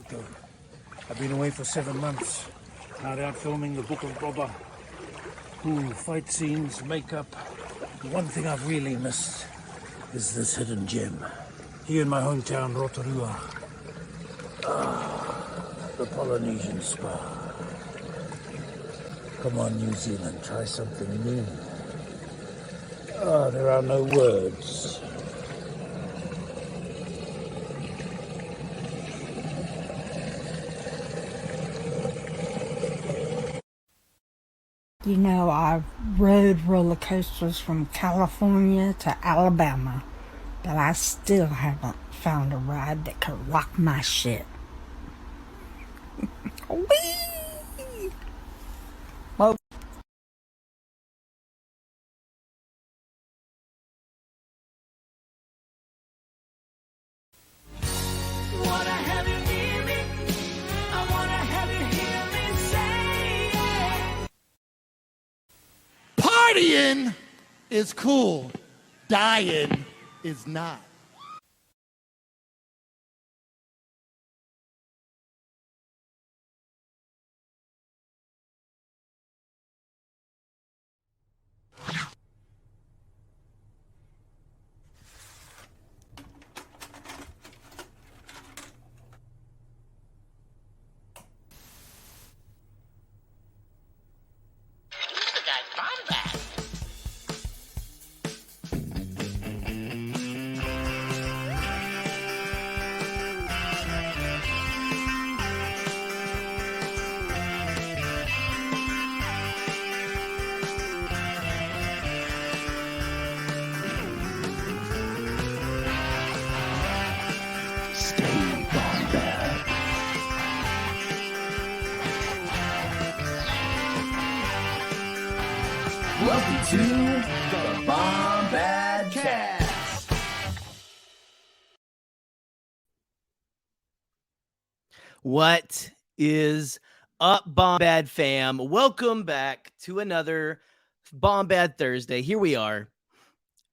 photo. I've been away for 7 months. Now they're out filming the Book of Boba. Ooh, fight scenes, makeup. The one thing I've really missed is this hidden gem. Here in my hometown, Rotorua. The Polynesian spa. Come on, New Zealand, try something new. There are no words. You know, I rode roller coasters from California to Alabama, but I still haven't found a ride that could rock my shit. Whee! Well, Partying is cool. Dying is not. Stay Bombad. Welcome to the Bombadcast. What is up, Bombad fam? Welcome back to another Bombad Thursday. Here we are.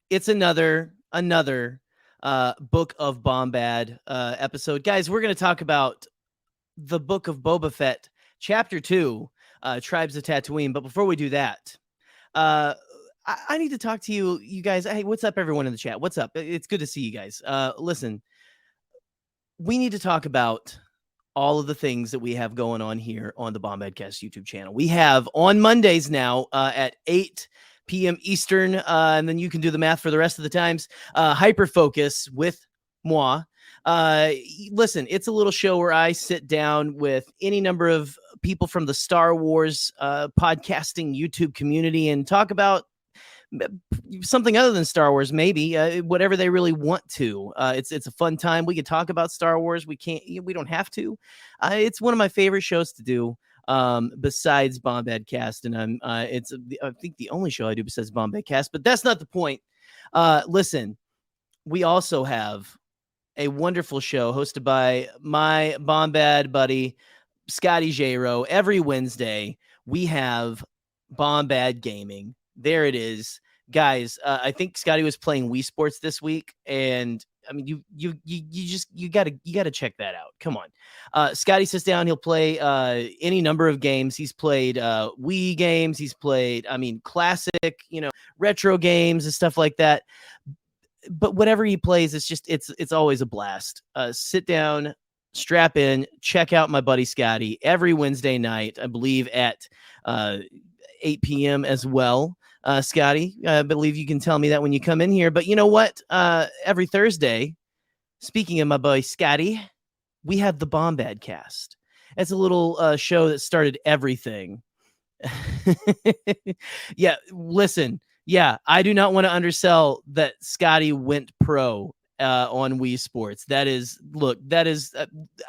It's another Book of Bombad episode. Guys, we're going to talk about the Book of Boba Fett, Chapter 2, Tribes of Tatooine. But before we do that, I need to talk to you guys. Hey, what's up, everyone in the chat? What's up? It's good to see you guys. Listen, we need to talk about all of the things that we have going on here on the Bombadcast YouTube channel. We have on Mondays now at 8 p.m. Eastern, and then you can do the math for the rest of the times. Hyperfocus with moi. Listen, it's a little show where I sit down with any number of people from the Star Wars podcasting YouTube community and talk about something other than Star Wars, maybe whatever they really want to. It's a fun time. We can talk about Star Wars. We don't have to. It's one of my favorite shows to do. Besides Bombadcast, and I think the only show I do besides Bombadcast, but that's not the point. Listen, we also have a wonderful show hosted by my Bombad buddy Scotty Jero. Every Wednesday we have Bombad Gaming. There it is, guys. I think Scotty was playing Wii Sports this week, and I mean, you gotta check that out. Come on. Scotty sits down. He'll play any number of games. He's played Wii games. He's played, classic, retro games and stuff like that. But whatever he plays, it's always a blast. Sit down, strap in, check out my buddy Scotty every Wednesday night, I believe at 8 p.m. as well. Scotty, I believe you can tell me that when you come in here. But you know what? Every Thursday, speaking of my boy Scotty, we have the Bombadcast. It's a little show that started everything. Yeah, listen. Yeah, I do not want to undersell that Scotty went pro on Wii Sports. That is,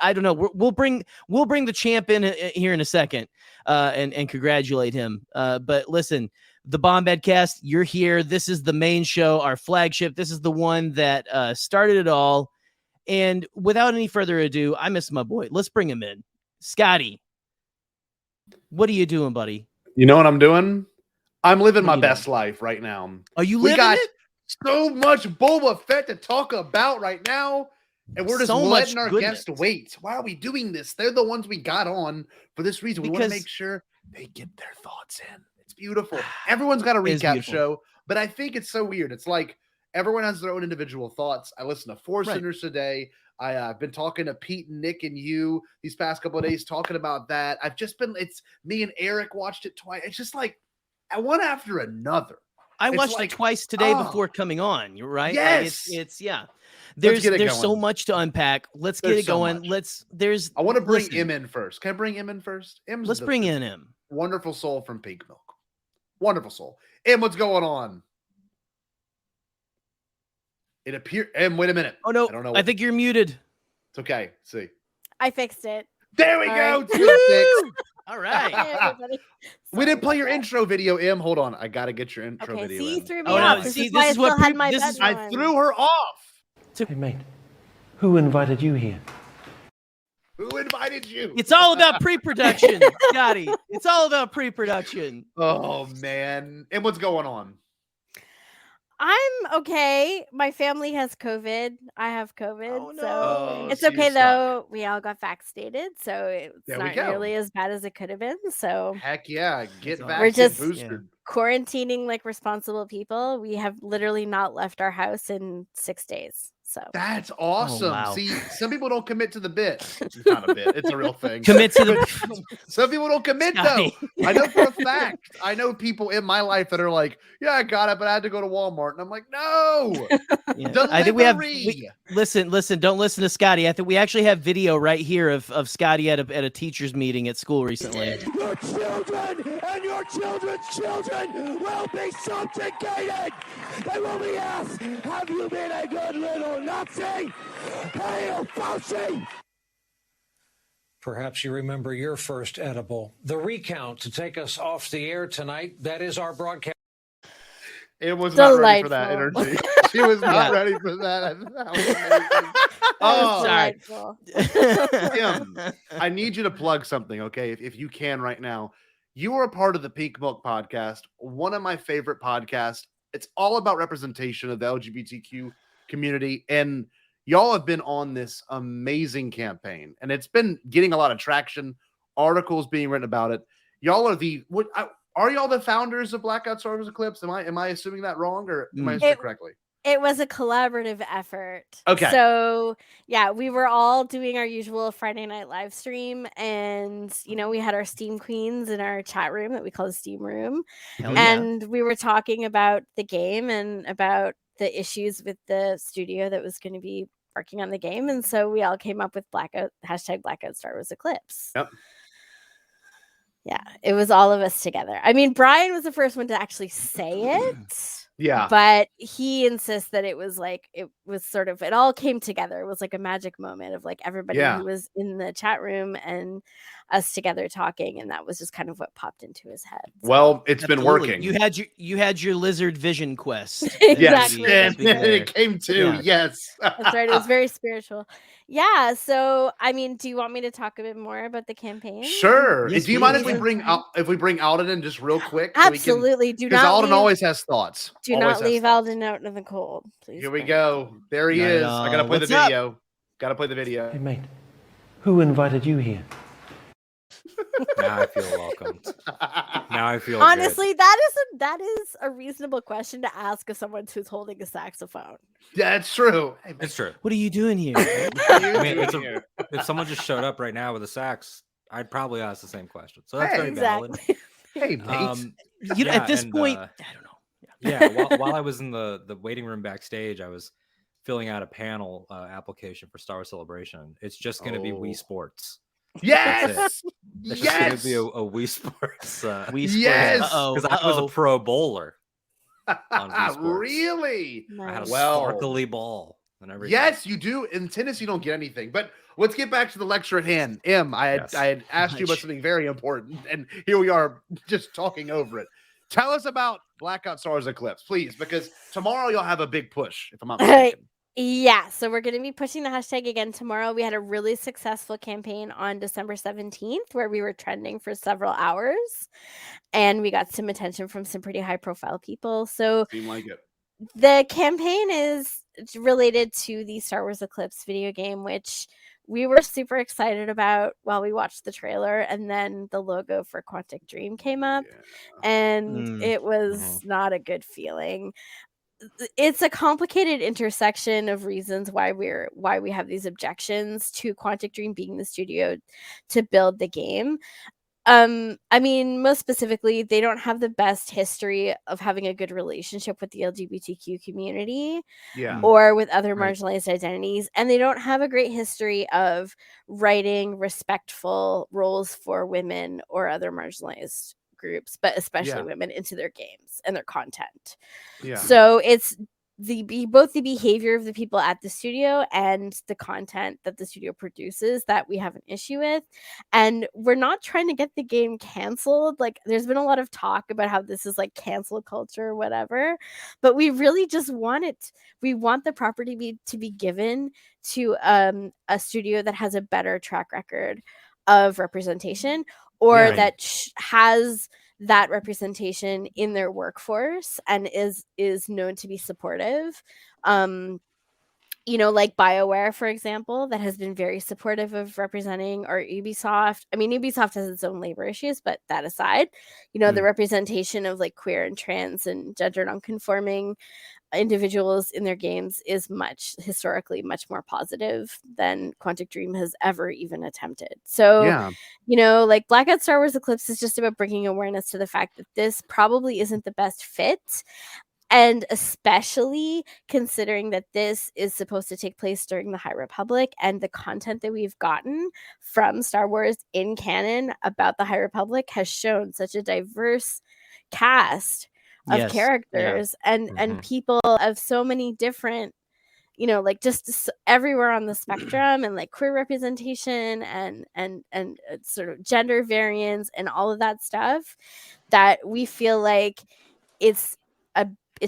I don't know. We'll bring the champ in here in a second and congratulate him. But listen, the Bombadcast, you're here. This is the main show, our flagship. This is the one that started it all. And without any further ado, I miss my boy. Let's bring him in. Scotty, what are you doing, buddy? You know what I'm doing? I'm living my best life right now. Are you living We got it? so much Boba Fett to talk about right now. And we're just So much letting our goodness. guests wait. Why are we doing this? They're the ones we got on for this reason. We want to Because- make sure they get their thoughts in. It's beautiful. Everyone's got a It is recap beautiful. show, but I think it's so weird. It's like everyone has their own individual thoughts. I listen to Four Right. Sinners today. I've been talking to Pete and Nick and you these past couple of days talking about that. It's me and Eric watched it twice. It's just like one after another. I It's watched like, it twice today oh, before coming on. You're right. yes. Like it's yeah. Let's get it There's so going. much to unpack. Let's get There's it so going. much. There's I want to bring listen, him in first. Can I bring him in first? Let's bring in him. Wonderful soul from Pink Milk. Wonderful soul. And what's going on? It appears. And wait a minute. Oh no, I don't know. I think you're muted. It's okay. See. I fixed it. There we All go. right. Two six. All Hey, right. everybody. We Sorry didn't play about your that. intro video, Em. Hold on. I got to get your intro Okay, video see, you in. threw me Oh, no, off. This see, is why this I is what still had pre- my this is- button I on. threw her off. Hey, mate, who invited you here? Who invited you? It's all about pre-production, Scotty. It's all about pre-production. Oh, man. And what's going on? I'm okay. My family has COVID. I have COVID. Oh, no. So Oh, it's so you're okay stuck. though. We all got vaccinated, so it's There we not go. nearly as bad as it could have been. So Heck yeah. Get We're vaccine just- boosted. quarantining like responsible people. We have literally not left our house in 6 days. So That's awesome. wow. See, some people don't commit to the bit. It's not a bit. It's a real thing. Commit to the Some people don't commit though. Scotty. I know for a fact. I know people in my life that are like, "Yeah, I got it, but I had to go to Walmart," and I'm like, "No, Yeah. delivery." I think we have. Listen. Don't listen to Scotty. I think we actually have video right here of Scotty at a teachers meeting at school recently. Your children and your children's children will be subjugated. They will be asked, have you been a good little Nazi? Hail Fauci! Perhaps you remember your first edible. The recount to take us off the air tonight. That is our broadcast. It was not ready for that Delightful. energy. She was not Yeah. ready for that. That was amazing. that Oh, was delightful. Tim, I need you to plug something, okay? If you can right now. You are a part of the Pink Milk podcast, one of my favorite podcasts. It's all about representation of the LGBTQ community, and y'all have been on this amazing campaign, and it's been getting a lot of traction, articles being written about it. Y'all are are y'all the founders of Blackout Stars Eclipse? Am I assuming that wrong, or am I assuming it correctly? It was a collaborative effort. Okay. So, yeah, we were all doing our usual Friday night live stream. And, we had our Steam Queens in our chat room that we call the Steam Room. Hell yeah. And we were talking about the game and about the issues with the studio that was going to be working on the game. And so we all came up with hashtag Blackout Star Wars Eclipse. Yep. Yeah, it was all of us together. I mean, Brian was the first one to actually say it. Yeah. But he insists that it was sort of, it all came together. It was like a magic moment of like everybody Yeah. who was in the chat room and us together talking. And that was just kind of what popped into his head. So- Well, it's been Absolutely. working. You had your lizard vision quest. Yes, Exactly. and Speaking it there. came to Yeah. yes. That's right. It was very spiritual. Yeah. So, I mean, do you want me to talk a bit more about the campaign? Sure. Yes, Do you mind if please. we bring Alden in just real quick? Absolutely. Do Because not Alden leave, always has thoughts. do Always not has leave thoughts. Alden out in the cold. Please. Here we bring go. There he Not is. at I gotta all. play What's the up? video. Gotta play the video. Hey, mate, who invited you here? Now I feel welcomed. Now I feel Honestly, that is a reasonable question to ask of someone who's holding a saxophone. That's true. Hey, good. It's true. What are you doing here? I mean, if someone just showed up right now with a sax, I'd probably ask the same question. So that's Hey, very valid. Exactly. hey, mate. At this and, point, I don't know. Yeah, while I was in the waiting room backstage, I was filling out a panel application for Star Wars Celebration. It's just going to be Oh. Wii Sports. yes. It's just going Yes. to be a Wii Sports. We Yes! Because I was a pro bowler. on Wii Sports. Really? I had a Nice. Well- sparkly ball and everything. Yes, you do. In tennis, you don't get anything. But let's get back to the lecture at hand. I had asked you about something very important, and here we are just talking over it. Tell us about Blackout Stars Eclipse, please, because tomorrow you'll have a big push, if I'm not mistaken. Yeah, so we're going to be pushing the hashtag again tomorrow. We had a really successful campaign on December 17th where we were trending for several hours and we got some attention from some pretty high profile people. So Seemed like it. the campaign is related to the Star Wars Eclipse video game, which we were super excited about while we watched the trailer, and then the logo for Quantic Dream came up, and it was not a good feeling. It's a complicated intersection of reasons why we have these objections to Quantic Dream being the studio to build the game. I mean, most specifically, they don't have the best history of having a good relationship with the LGBTQ community or with other marginalized identities, and they don't have a great history of writing respectful roles for women or other marginalized groups, but especially women, into their games and their content. So it's both the behavior of the people at the studio and the content that the studio produces that we have an issue with. And we're not trying to get the game canceled. Like, there's been a lot of talk about how this is like cancel culture or whatever, but we really just want we want the property to be given to a studio that has a better track record of representation, or that has that representation in their workforce and is known to be supportive. Like BioWare, for example, that has been very supportive of representing, or Ubisoft. I mean, Ubisoft has its own labor issues, but that aside, the representation of like queer and trans and gender nonconforming individuals in their games is historically much more positive than Quantic Dream has ever even attempted. So, like Blackout Star Wars Eclipse is just about bringing awareness to the fact that this probably isn't the best fit. And especially considering that this is supposed to take place during the High Republic, and the content that we've gotten from Star Wars in canon about the High Republic has shown such a diverse cast of characters and people of so many different, like just everywhere on the spectrum, and like queer representation and sort of gender variance and all of that stuff, that we feel like it's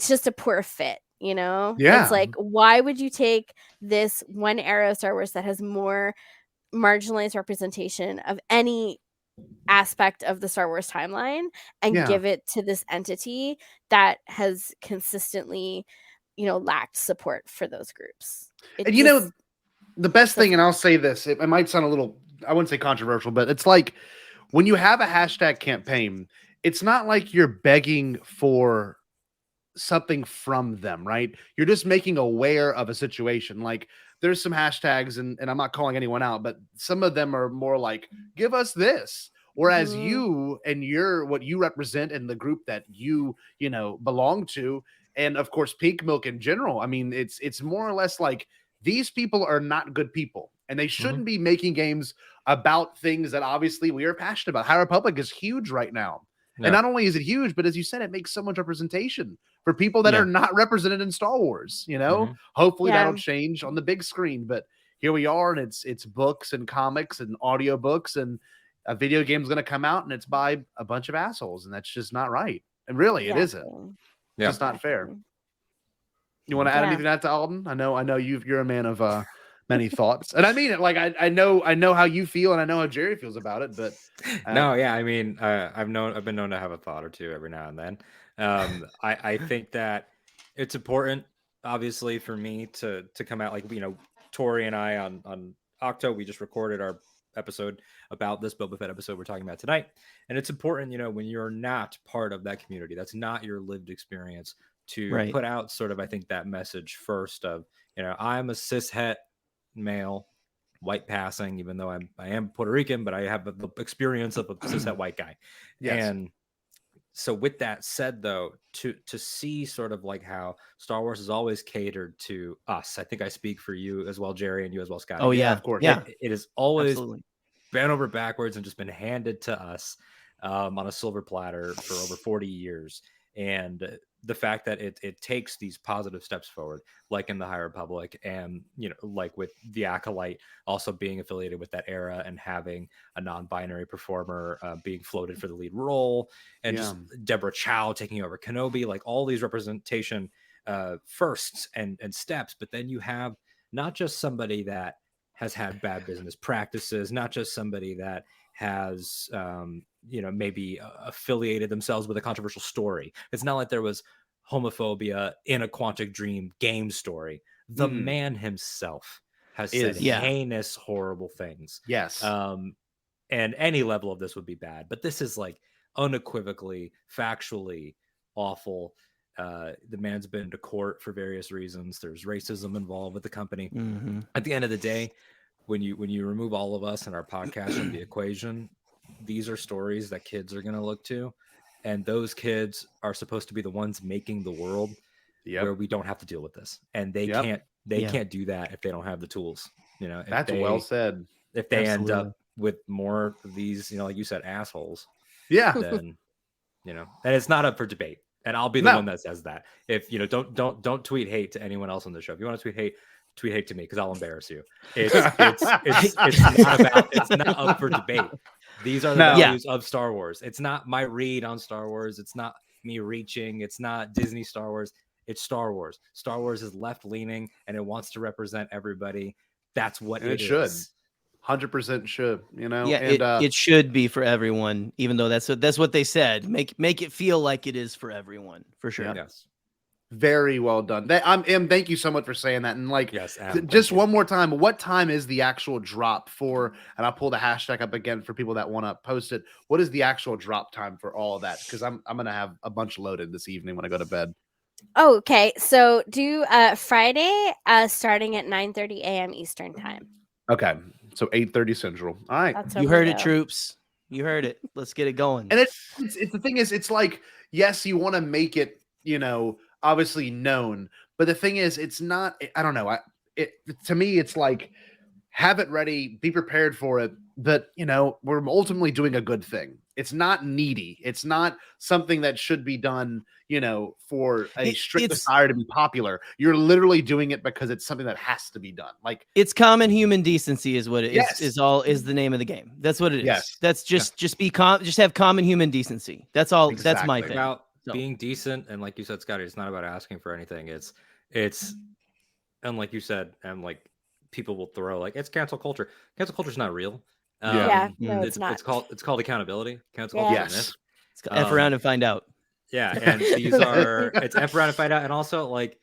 just a poor fit. It's like, why would you take this one era of Star Wars that has more marginalized representation of any aspect of the Star Wars timeline and give it to this entity that has consistently, lacked support for those groups? The best thing, and I'll say this, it might sound a little, I wouldn't say controversial, but it's like when you have a hashtag campaign, it's not like you're begging for something from them, right? You're just making aware of a situation. Like, there's some hashtags, and I'm not calling anyone out, but some of them are more like, give us this. Whereas you and what you represent in the group that you belong to, and of course Pink Milk in general, I mean, it's more or less like, these people are not good people, and they shouldn't be making games about things that obviously we are passionate about. High Republic is huge right now. And not only is it huge, but as you said, it makes so much representation for people that are not represented in Star Wars. Hopefully that'll change on the big screen. But here we are, and it's books and comics and audiobooks, and a video game is going to come out, and it's by a bunch of assholes, and that's just not right. And really, it isn't. Yeah, it's not fair. You want to add anything to that, to Alden? I know you're a man of many thoughts, and I mean it. Like, I know how you feel, and I know how Jerry feels about it. But I mean, I've been known to have a thought or two every now and then. I think that it's important, obviously, for me to come out, like, Tori and I on Octo, we just recorded our episode about this Boba Fett episode we're talking about tonight, and it's important, when you're not part of that community, that's not your lived experience, to put out sort of, I think, that message first of, I'm a cishet male, white passing, even though I am Puerto Rican, but I have the experience of a cishet white guy. And so with that said, though, to see sort of like how Star Wars has always catered to us, I think I speak for you as well, Jerry, and you as well, Scott. Oh yeah, of course. Yeah, it has always been over backwards and just been handed to us on a silver platter for over 40 years. And the fact that it takes these positive steps forward, like in the High Republic, and like with the Acolyte also being affiliated with that era and having a non-binary performer being floated for the lead role, and just Deborah Chow taking over Kenobi, like all these representation firsts and steps. But then you have not just somebody that has had bad business practices, not just somebody that has maybe affiliated themselves with a controversial story. It's not like there was homophobia in a Quantic Dream game story. The man himself has said heinous, horrible things. Yes. And any level of this would be bad, but this is like unequivocally, factually awful. The man's been to court for various reasons. There's racism involved with the company. At the end of the day, when you remove all of us and our podcast from the equation, these are stories that kids are going to look to, and those kids are supposed to be the ones making the world where we don't have to deal with this, and they can't do that if they don't have the tools. You know, that's well said. If they end up with more of these, you know, like you said, assholes, then you know, and it's not up for debate. And I'll be the one that says that. If you know, don't tweet hate to anyone else on the show. If you want to tweet hate to me, because I'll embarrass you. It's not up for debate. These are the values of Star Wars. It's not my read on Star Wars. It's not me reaching. It's not Disney Star Wars. It's Star Wars. Star Wars is left leaning, and it wants to represent everybody. That's what it should. is. 100% should, you know. Yeah, and, it should be for everyone, even though that's what they said. Make it feel like it is for everyone, for sure. Yes. Very well done. Thank you so much for saying that. And like, just one more time, what time is the actual drop for? And I'll pull the hashtag up again for people that want to post it. What is the actual drop time for all of that? Because I'm gonna have a bunch loaded this evening when I go to bed. Oh, okay. So do Friday starting at 9:30 a.m. Eastern time. Okay. So 8:30 Central. All right. You heard it, troops. You heard it. Let's get it going. And it's the thing is, it's like, yes, you want to make it, you know, obviously known, but the thing is, it's not. I don't know. To me, it's like, have it ready, be prepared for it. But you know, we're ultimately doing a good thing. It's not needy. It's not something that should be done, you know, for a strict desire to be popular. You're literally doing it because it's something that has to be done. Like, it's common human decency is what it is. Is the name of the game. That's what it is. Yes. That's just just have common human decency. That's all. Exactly. That's my thing. About being decent, and like you said, Scotty, it's not about asking for anything. It's and like you said, and like people will throw like, it's cancel culture. Cancel culture is not real. No, it's not. It's called accountability. Cancel culture. Yes. It's F around and find out. Yeah, and these are it's F around and find out, and also like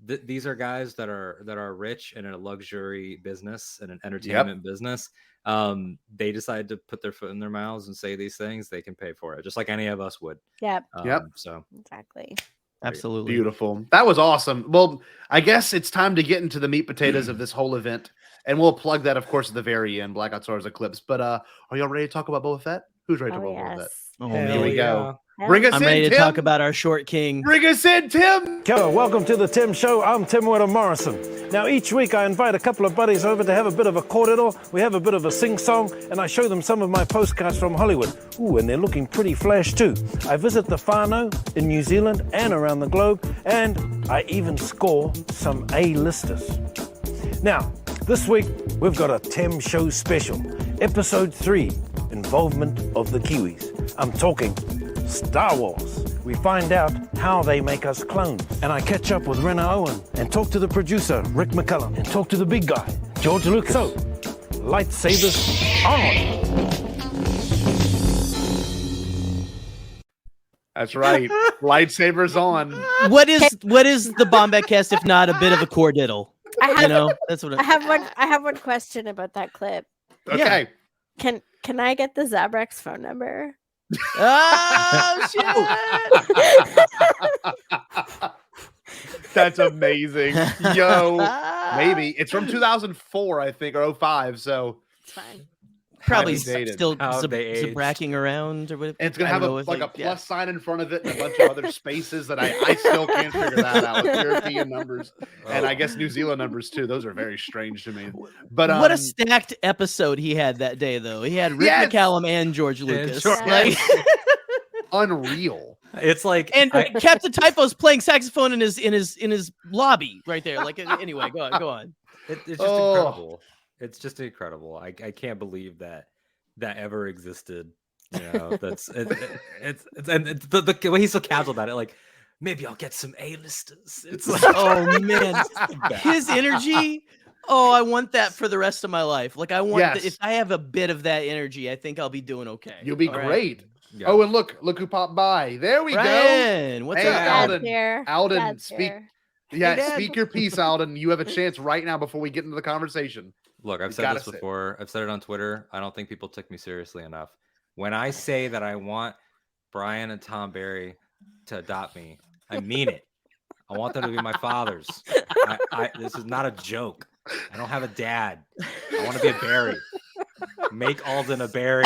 these are guys that are rich and in a luxury business and an entertainment business. They decide to put their foot in their mouths and say these things. They can pay for it, just like any of us would. Yep. So exactly. Absolutely. Beautiful. That was awesome. Well, I guess it's time to get into the meat potatoes of this whole event. And we'll plug that, of course, at the very end, Blackout Stars Eclipse. But are y'all ready to talk about Boba Fett? Who's ready to talk about Boba Fett? Oh, Here we go. Yeah. Bring us I'm in, ready to Tim. talk about our short king. Bring us in, Tim. Hello, welcome to the Tim Show. I'm Tim Witter Morrison. Now, each week I invite a couple of buddies over to have a bit of a cordial. We have a bit of a sing-song, and I show them some of my postcards from Hollywood. Ooh, and they're looking pretty flash too. I visit the whānau in New Zealand and around the globe, and I even score some A-listers. Now, this week we've got a Tim Show special, episode 3, involvement of the Kiwis. I'm talking Star Wars. We find out how they make us clones. And I catch up with Rena Owen and talk to the producer, Rick McCullum, and talk to the big guy, George Lucas. So, lightsabers on! That's right. Lightsabers on. What is the Bombadcast if not a bit of a cordiddle? That's what I have one question about that clip. Okay. Can I get the Zabrak's phone number? Oh shit! That's amazing. Yo, maybe it's from 2004, I think, or 05. So It's fine. Probably dated. still How they aged. bracking around or whatever. and it's gonna have a plus sign in front of it and a bunch of other spaces that I still can't figure that out. European numbers and I guess New Zealand numbers too. Those are very strange to me. But what a stacked episode he had that day, though. He had Rick McCallum and George Lucas. Unreal. it's like And Captain Typo's playing saxophone in his lobby right there. Like, anyway, go on. it's just incredible. It's just incredible. I can't believe that ever existed. You know, that's and the way he's so casual about it. Like, maybe I'll get some A-listers. It's like, Oh man, his energy. Oh, I want that for the rest of my life. Like, I want if I have a bit of that energy, I think I'll be doing okay. You'll be All great. right? Yeah. Oh, and look who popped by. There we Ryan, go. what's Hey, up? Alden. Dad's here. Alden, Dad's speak. here. Yeah, Dad. speak your piece, Alden. You have a chance right now before we get into the conversation. Look, I've You said gotta this say it. before. I've said it on Twitter. I don't think people took me seriously enough. When I say that I want Brian and Tom Barry to adopt me, I mean it. I want them to be my fathers. This is not a joke. I don't have a dad. I want to be a Barry. Make Alden a Barry.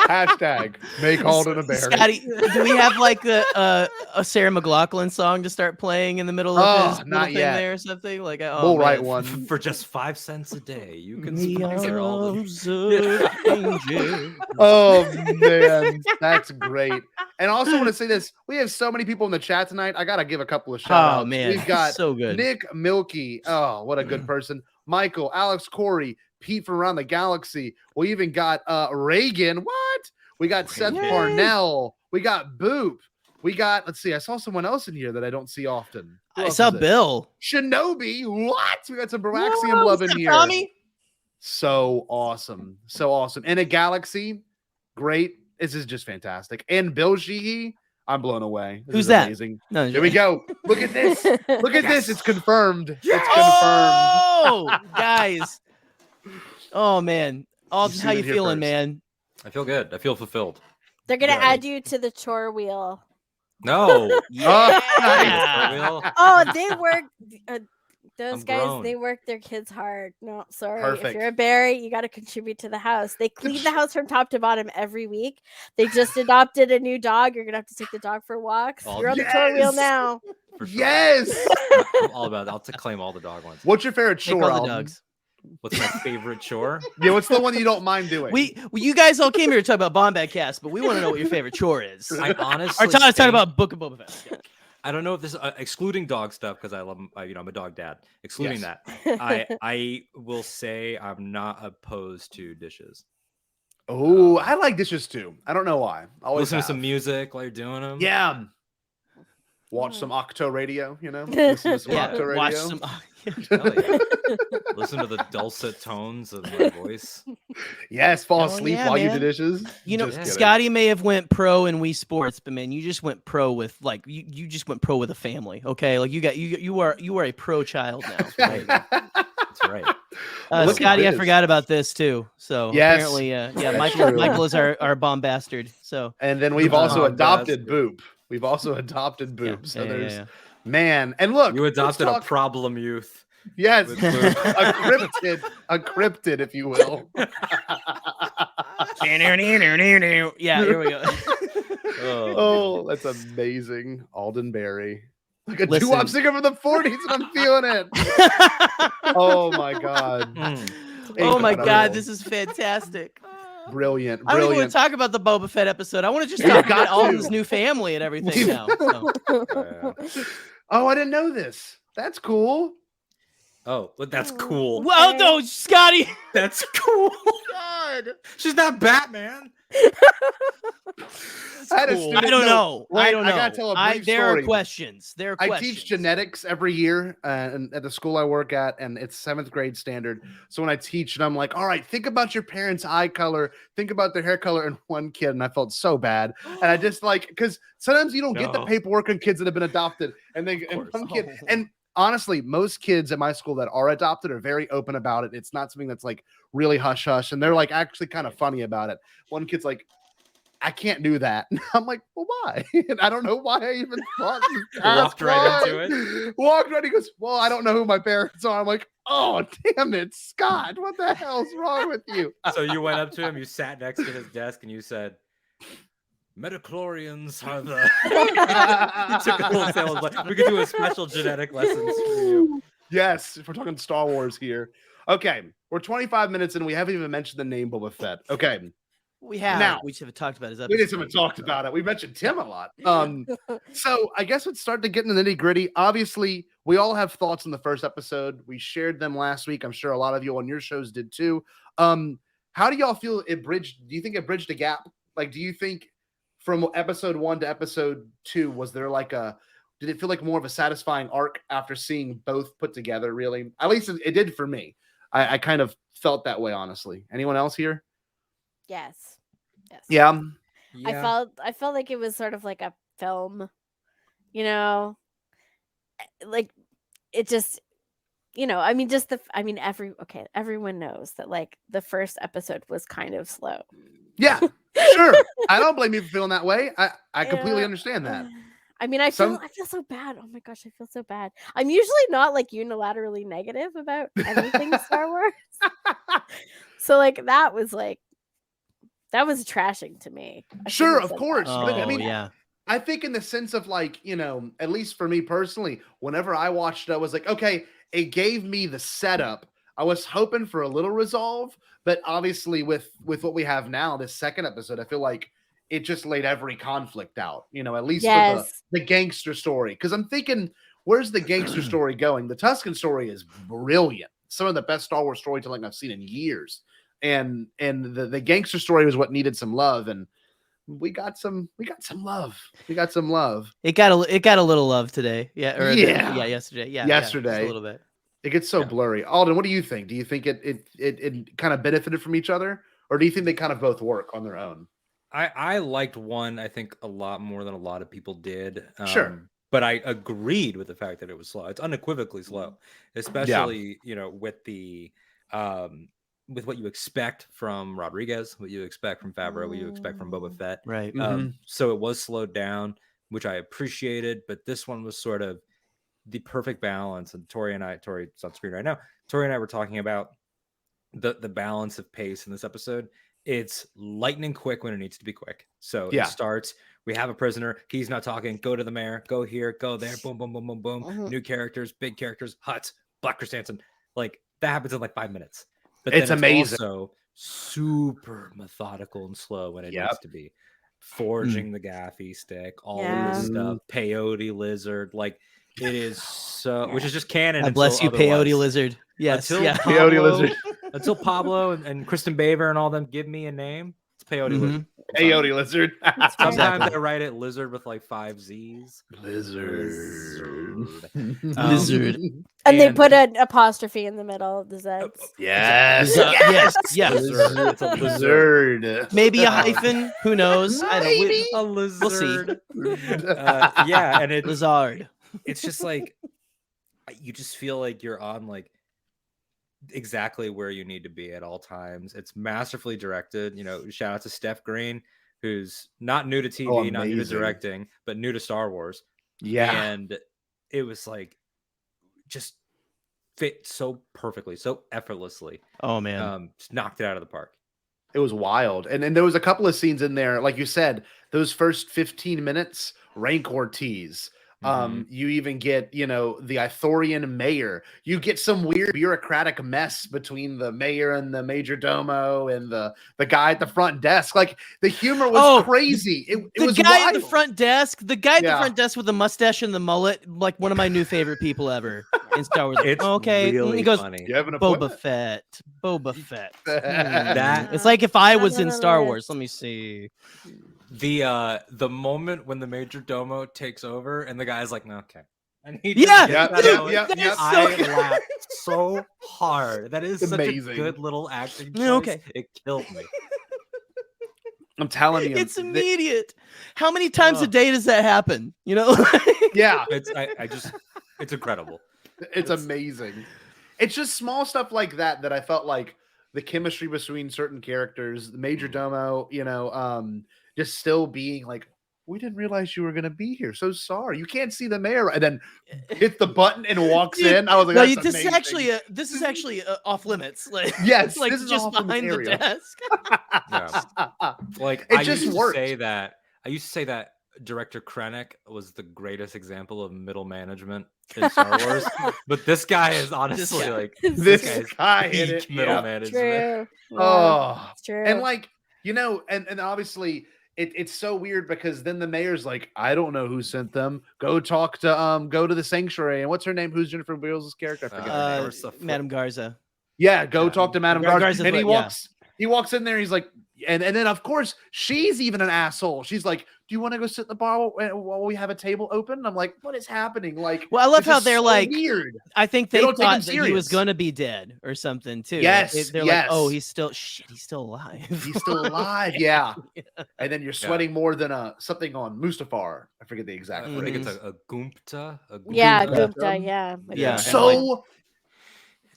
Hashtag make Alden a Barry. Scotty, do we have like a Sarah McLachlan song to start playing in the middle of his little not thing yet. there or something? Like, We'll write one. For just 5 cents a day, you can The sponsor Alden. arms of angels. Oh man, that's great. And I also want to say this: we have so many people in the chat tonight. I gotta give a couple of shout outs. Oh man, We've got so good. Nick Milky. Oh, what a good person. Michael, Alex Corey, Pete from around the galaxy. We even got Reagan. What? We got Seth Parnell. We got Boop. We got, let's see, I saw someone else in here that I don't see often. Who I else saw is it? Bill. Shinobi. What? We got some Baraxium love in here. Tommy? So awesome. So awesome. And a galaxy. Great. This is just fantastic. And Bill Sheehy. I'm blown away. This Who's is that? Amazing. No, Here we go. Look at this. Look at this. It's confirmed. It's confirmed. Oh, guys. Oh man. Alden, seen how it you here feeling, first. man? I feel good. I feel fulfilled. They're gonna Good. add you to the chore wheel. No. Yeah. Oh, they work. Those I'm guys, grown. they work their kids hard. No, sorry. Perfect. If you're a Barry, you got to contribute to the house. They clean the house from top to bottom every week. They just adopted a new dog. You're gonna have to take the dog for walks. Oh, You're on the chore wheel yes! now. For sure. Yes. I'm all about it. I'll claim all the dog ones. What's your favorite Take chore, all the Alden? dogs. What's my favorite chore? Yeah, what's the one that you don't mind doing? You guys all came here to talk about Bombadcast, but we want to know what your favorite chore is. I honestly Our time is talking think- about Book of Boba Fett. Yeah. I don't know if this excluding dog stuff because I love I'm a dog dad. Excluding Yes. that, I will say I'm not opposed to dishes. Oh, I like dishes too. I don't know why. Always Listen to have. some music while you're doing them. Yeah. Watch some Octo Radio, you know? Listen to some Yeah, Octo Radio. watch some. Hell yeah. Listen to the dulcet tones of my voice. Yes, fall Hell asleep yeah, while you man. do dishes. You know, Just kidding. Scotty may have went pro in Wii Sports, but man, you just went pro with like you just went pro with a family. Okay, like you are a pro child now. Right. That's right. Look at Scotty, I this. forgot about this too. So Yes, apparently, yeah, that's Michael true. Michael is our bomb bastard. So And then we've also Oh, adopted that's Boop. We've also adopted yeah, Boop. So yeah, there's yeah. man. And look, You let's adopted a talk- problem youth. Yes, with Boop. a cryptid, if you will. Yeah, here we go. Oh, that's amazing. Alden Berry. Like a Listen. doo-wop singer from the 40s, and I'm feeling it. Oh my god. Oh my Incredible. god, this is fantastic. Brilliant. I don't even want Brilliant. to talk about the Boba Fett episode. I want to just We've talk got about all to. his new family and everything now. So. Oh, I didn't know this. That's cool. Oh, but that's cool. Well, no, Scotty. That's cool. God. She's not Batman. I had a Cool. student- I don't no, know. I wait, don't I know. gotta tell a brief there story. are questions. There are I questions. teach genetics every year at the school I work at, and it's 7th grade standard. So when I teach, and I'm like, all right, think about your parents' eye color, think about their hair color, and one kid, and I felt so bad. And I just like, because sometimes you don't get the No. paperwork on kids that have been adopted, and they and course. one kid, and honestly, most kids at my school that are adopted are very open about it. It's not something that's like really hush hush, and they're like actually kind of funny about it. One kid's like, I can't do that. I'm like, well, why? And I don't know why I even thought. Walked right into it. Walked right. He goes, well, I don't know who my parents are. I'm like, oh, damn it, Scott. What the hell's wrong with you? So you went up to him, you sat next to his desk, and you said, "Metachlorians are the." You took a whole sales. We could do a special genetic lessons for you. Yes, if we're talking Star Wars here. Okay, we're 25 minutes in. We haven't even mentioned the name Boba Fett. Okay, We have. Now- we just haven't talked about his we episode. just haven't talked about it. We mentioned Tim a lot. So I guess let's start to get into the nitty gritty. Obviously, we all have thoughts on the first episode. We shared them last week. I'm sure a lot of you on your shows did too. How do y'all feel it bridged? Do you think it bridged a gap? Like, do you think from episode 1 to episode 2, was there like did it feel like more of a satisfying arc after seeing both put together? Really, at least it did for me. I kind of felt that way, honestly. Anyone else here? Yes. Yes. Yeah. I felt like it was sort of like a film, you know. like it just, I mean, just everyone knows that like the first episode was kind of slow. Yeah, sure. I don't blame you for feeling that way. I completely understand that. I mean, I feel so bad. Oh my gosh, I feel so bad. I'm usually not like unilaterally negative about anything Star Wars. So like that was trashing to me. Sure, of course. Oh, But I mean, yeah. I think in the sense of like, at least for me personally, whenever I watched it, I was like, okay, it gave me the setup. I was hoping for a little resolve, but obviously with what we have now, this second episode, I feel like it just laid every conflict out, at least for the gangster story. Because I'm thinking, where's the gangster story going? The Tusken story is brilliant. Some of the best Star Wars storytelling I've seen in years. And the gangster story was what needed some love. And we got some love. It got a little love today. Yeah. Yesterday. Yeah. Yesterday. Just a little bit. It gets so blurry. Alden, what do you think? Do you think it kind of benefited from each other? Or do you think they kind of both work on their own? I liked one, I think, a lot more than a lot of people did. Sure. But I agreed with the fact that it was slow. It's unequivocally slow, especially, with the with what you expect from Rodriguez, what you expect from Favreau, what you expect from Boba Fett. Right. So it was slowed down, which I appreciated, but this one was sort of the perfect balance. And Tori's on screen right now. Tori and I were talking about the balance of pace in this episode. It's lightning quick when it needs to be quick. So it starts, we have a prisoner, he's not talking, go to the mayor, go here, go there, boom, boom, boom, boom, boom. New characters, big characters, Hutz, Black Chrysanthemum. Like that happens in like 5 minutes. But it's amazing. Also super methodical and slow when it needs to be. Forging the gaffy stick, all of this stuff, peyote lizard, like it is so, which is just canon. I bless you, peyote lizard. Yes, peyote lizard. Until Pablo and Kristen Baver and all them give me a name, it's peyote lizard. Peyote lizard. Sometimes I write it lizard with like 5 Z's. Lizard. Lizard. And they put an apostrophe in the middle of the Zeds. Yes. Yes. It's a lizard. Maybe a hyphen. Who knows? I don't know. A lizard. We'll see. And it's lizard. It's just like you just feel like you're on like exactly where you need to be at all times. It's masterfully directed. Shout out to Steph Green, who's not new to TV, not new to directing, but new to Star Wars. Yeah. And it was like just fit so perfectly, so effortlessly. Oh man. Just knocked it out of the park. It was wild. And there was a couple of scenes in there, like you said, those first 15 minutes, Rancor tease. You even get, the Ithorian mayor. You get some weird bureaucratic mess between the mayor and the major domo and the guy at the front desk. Like the humor was crazy. It was the guy wild. at the front desk. The guy at the front desk with the mustache and the mullet, like one of my new favorite people ever in Star Wars. It's really he goes, funny. You have an Boba Fett. That it's like if I was in Star Wars. Let me see. The moment when the major domo takes over and the guy's like, no, okay. And he I laughed so hard. That is such amazing. A good little acting choice. Okay. It killed me. I'm telling you, it's immediate. How many times a day does that happen? Yeah, it's incredible. It's amazing. It's just small stuff like that I felt like the chemistry between certain characters, the major domo, just still being like, we didn't realize you were going to be here. So sorry. You can't see the mayor. And then hits the button and walks in. I was like, that's this amazing. is actually off limits. Like, yes, like this is just behind the desk. Like it I just used worked. I used to say that director Krennic was the greatest example of middle management in Star Wars. But this guy is honestly like this guy is is middle management. True. Oh, it's true. And like, and obviously it's so weird because then the mayor's like, I don't know who sent them. Go talk to go to the sanctuary. And what's her name? Who's Jennifer Beals' character? I forget her name. Madame Garza. Yeah, go talk to Madame Garza. And he yeah. walks in there. He's like, and then of course she's even an asshole. She's like, you want to go sit in the bar while we have a table open? I'm like, what is happening? Like, Well, I love this how is they're so like, weird. I think They they don't take him thought that he was serious. gonna be dead or something too. Yes, They're like, oh, yes. he's still alive. He's still alive. Yeah. And then you're sweating more than something on Mustafar. I forget the exact I think it's a Gumpta. Yeah, Gupta. Gupta, yeah. Yeah. So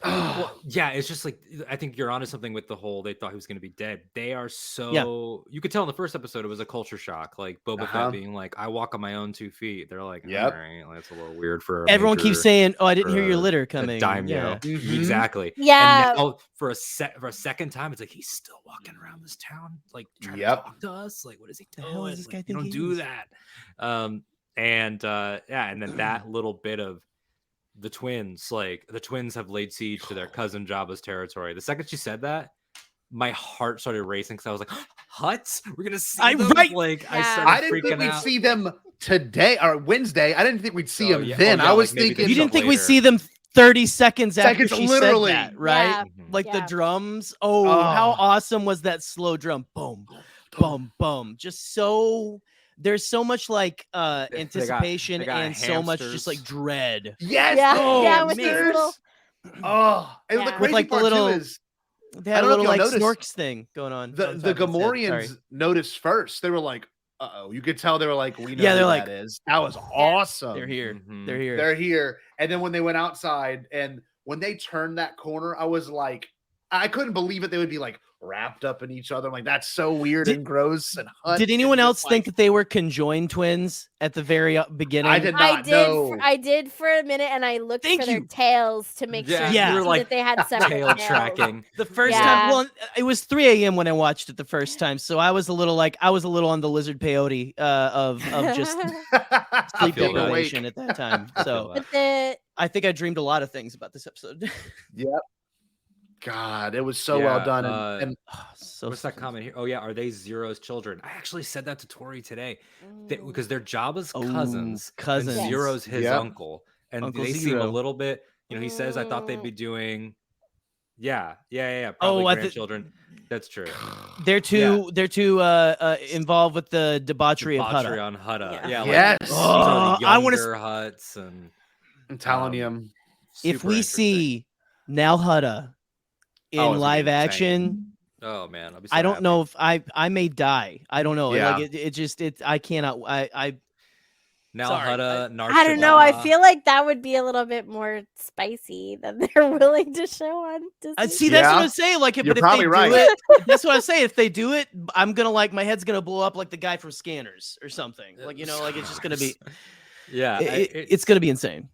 well, yeah, it's just like I think you're onto something with the whole they thought he was going to be dead. They are so you could tell in the first episode it was a culture shock. Like Boba Fett being like, "I walk on my own 2 feet." They're like, Yep. "All right, that's a little weird for." Everyone keeps saying, "Oh, I didn't hear your litter a coming." daimyo. Yeah. Exactly. Yeah. And now for a second time, it's like he's still walking around this town, like trying to talk to us. Like, what is he doing? The hell does this guy You think don't he do is? that. And then that little bit of the twins, like the twins have laid siege to their cousin Jabba's territory. The second she said that, my heart started racing because I was like, "Huts? We're gonna see them?" Right. Like I Yeah. started I didn't freaking think we'd out. see them today or Wednesday. I didn't think we'd see Oh, them yeah. then. Oh, yeah, I was like maybe thinking they You didn't think we'd later. see them 30 seconds after Seconds, she literally. said that, right? Yeah. Like the Yeah. drums. Oh, how awesome was that slow drum? Boom, boom, boom. Just so there's so much like anticipation they got and so much just like hamsters. dread. Yes. Yeah, oh, yeah, with these hamsters. little- And the Yeah. crazy With, like, the part little- too is They I had a don't know little if like y'all noticed, snorks thing going on. the on top of his head. Gamorreans Sorry. noticed first. They were like, "Uh-oh." You could tell they were like, "We know Yeah, who they're that like, is." That was awesome. They're here. Mhm. They're here. They're here. And then when they went outside and when they turned that corner, I was like, I couldn't believe it. They would be like wrapped up in each other. I'm like, that's so weird and gross and hunt. Did anyone and else just, think like, that they were conjoined twins at the very beginning? I did not know. I did for a minute, and I looked Thank for their you. tails to make Yeah, sure you were that like they had separate tail tails. tracking. The first Yeah. time, well, it was 3 a.m. when I watched it the first time, so I was a little on the lizard peyote of just sleep feel that. deprivation at that time. So But the I think I dreamed a lot of things about this episode. Yep. God, it was so well Yeah, done. And So What's that comment here? Oh yeah, are they Zero's children? I actually said that to Tori today because they're Jabba's Oh, cousins. cousins. And Zero's his Yep. uncle, and Uncle they seem a Zero. little bit. You know, he says, "I thought they'd be doing." Yeah. Oh, Probably I thi- grandchildren. That's true. they're too involved with the debauchery of Debauchery Hutta. on Hutta. Yeah. Yeah. Yes. Like, these are the I wanna younger Hutts and Talonium. If super we interesting. see Nal Hutta in Oh, it's gonna be live insane. action, Oh man, I'll be so I don't happy. know if I may die. I don't know. Yeah. Like it I cannot. Now Sorry, Hutta, I don't know. I Narshada. feel like that would be a little bit more spicy than they're willing to show on Disney. See, that's what Yeah. I'm saying. Like, You're but if probably they right. do it, that's what I'm saying. If they do it, I'm gonna like my head's gonna blow up like the guy from Scanners or something. Like like it's just gonna be. Yeah, It's gonna be insane.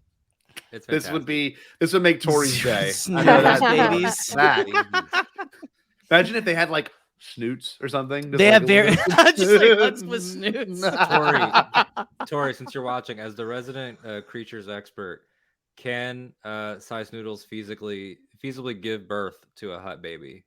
it's This would fantastic. this would make Tori's day. I Snoots, know that. babies. That. Imagine if they had like snoots or something. just They like have a very little- just like let's with snoots. Tori, since you're watching, as the resident creatures expert, can Size Noodles feasibly give birth to a Hut baby?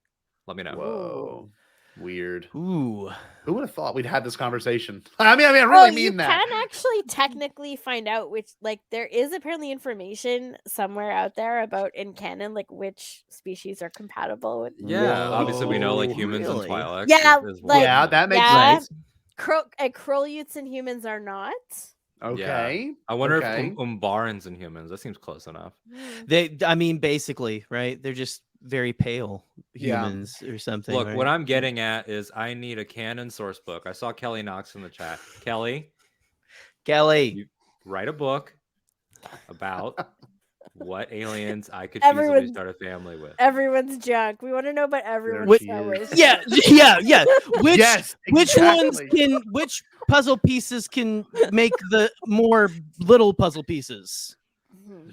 Let me know. Whoa. Weird. Ooh. Who would have thought we'd had this conversation? I mean, I really mean you that. can actually technically find out which, like, there is apparently information somewhere out there about in canon, like which species are compatible with. Yeah, obviously we know like Whoa, humans really? and Twi'leks. Yeah, is like- Yeah, that makes Yeah. sense. Krollyutes and humans are not. Okay. I wonder Okay. if Umbarans and humans. That seems close enough. I mean, basically, right? They're just very pale Yeah. humans or something. Look, right? what I'm getting at is I need a canon source book. I saw Kelly Knox in the chat. Kelly, Kelly. write a book about what aliens I could Everyone- feasibly start a family with. Everyone's junk. We want to know about everyone's There she junk. is. Yeah. Which Yes, which ones exactly. which puzzle pieces can make the more little puzzle pieces?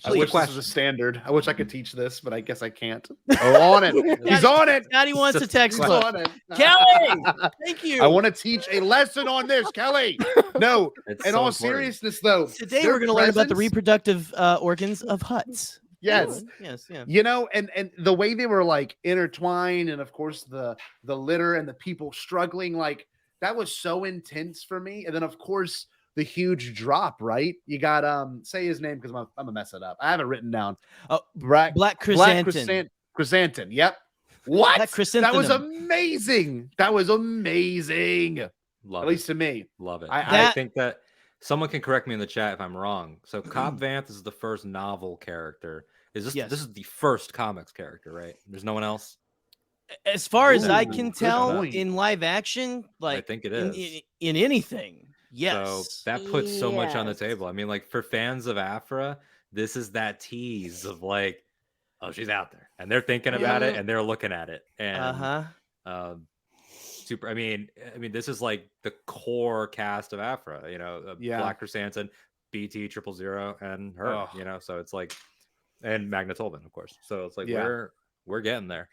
I wish this was a standard. I wish I could teach this, but I guess I can't. Oh, on it. He's on it. Daddy wants a He's textbook. on it. Kelly, thank you. I want to teach a lesson on this, Kelly. No, It's in so all important. seriousness, though. Today their we're going to learn about the presence- reproductive organs of Hutts. Yes. Yes. Yeah. You know, and the way they were like intertwined, and of course the litter and the people struggling, like that was so intense for me. And then of course the huge drop, right? You got say his name because I'm gonna mess it up. I have it written down. Oh, Black Chrysanthemum. Chrysanthemum. Yep. What? Black That was chrysanthemum. amazing. That was amazing. Love At it. least to me. Love it. I I think that someone can correct me in the chat if I'm wrong. So Cobb Vanth is the first novel character. This is the first comics character, right? There's no one else. As far as I Ooh, can good tell point. in live action, like I think it in, is. in anything. Yes. So that puts so much on the Yes. table. I mean, like for fans of Afra, this is that tease of like, oh, she's out there, and they're thinking about it, and they're looking at it, and super. I mean, this is like the core cast of Afra. You know, Black Chrysanthemum, BT 000, and her. Oh. You know, so it's like, and Magna Tolvin, of course. So it's like we're getting there.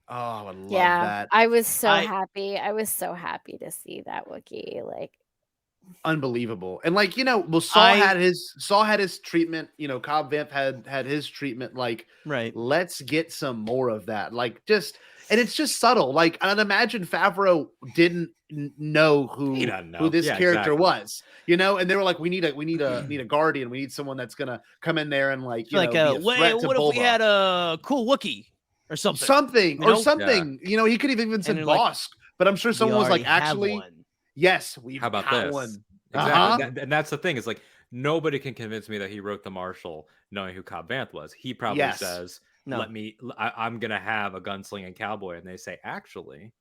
Oh, I would love Yeah, that. I was so happy. I was so happy to see that Wookiee. Like, Unbelievable. And like, well, Saul had his treatment, Cobb Vanth had his treatment. Like, right. Let's get some more of that. Like, and it's just subtle. Like, I'd imagine Favreau didn't know who this character was, and they were like, we need a guardian. We need someone that's gonna come in there and like, be a threat to what if we Boba. had a cool Wookiee or something? Something. He could have even said Bosk, but I'm sure someone was like, actually, yes, we've How about got this? one. Exactly. And that's the thing, is like nobody can convince me that he wrote the Marshal knowing who Cobb Vanth was. He probably says, I'm gonna have a gunslinging cowboy, and they say, actually,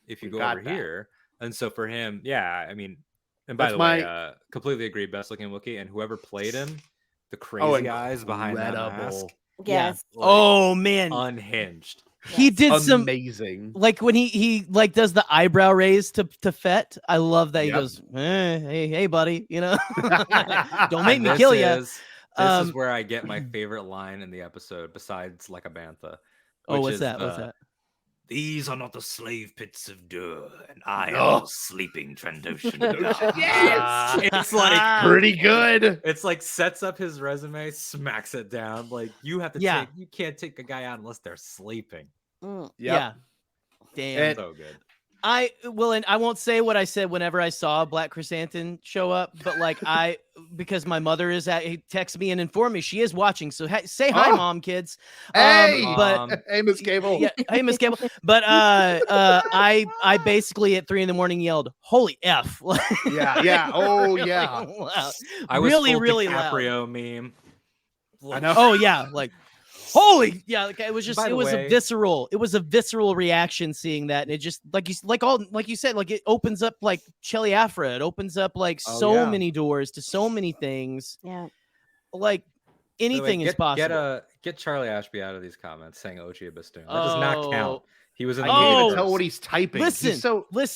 if you go over here. And so for him, and by the way, completely agree, best looking Wookiee, and whoever played him, the crazy eyes behind that mask. Yes. Oh man, unhinged. He did amazing. Like when he like does the eyebrow raise to Fett. I love that he goes, hey buddy, don't make me kill you. This is where I get my favorite line in the episode, besides like a bantha. What's that? These are not the slave pits of Dur, and I am the sleeping Trandoshan. Yes! It's like pretty good. It's like sets up his resume, smacks it down. Like you have to you can't take a guy out unless they're sleeping. Yeah. Damn. So good. And I won't say what I said whenever I saw Black Chrysanthemum show up, but like because my mother he texted me and informed me she is watching. So say hi, Mom, kids. Hey, hey, Miss Cable. Yeah, hey, Miss Cable. But I basically at 3 a.m. yelled, "Holy F!" Yeah. Oh yeah. Loud. I was really DiCaprio loud. meme. I know. Oh yeah, like. Holy like it was just By the way, it was a visceral reaction seeing that, and it just like you said, like it opens up like Chelly Afra, it opens up like many doors to so many things. Yeah, like anything is possible. Get Charlie Ashby out of these comments saying Ochia Bastoon. That does not count. He was in the I can't even universe. tell what he's typing. Listen.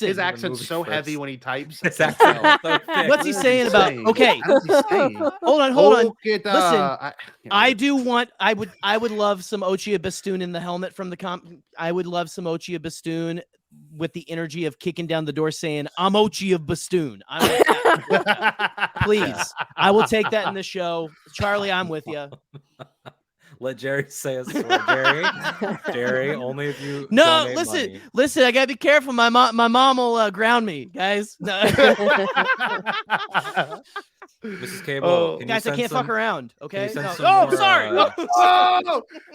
His accent's so heavy when he types. His accent's so thick. What's he saying about? Okay, hold on. Listen, I would love some Ochia Bastoon in the helmet from the I would love some Ochia Bastoon with the energy of kicking down the door saying, "I'm Ochia Bastoon." Please, I will take that in the show. Charlie, I'm with you. Let Jerry say a story. Jerry, only if you listen. I gotta be careful. My mom will ground me, guys. No. Mrs. Cable, guys, I can't fuck around. Okay. Sorry.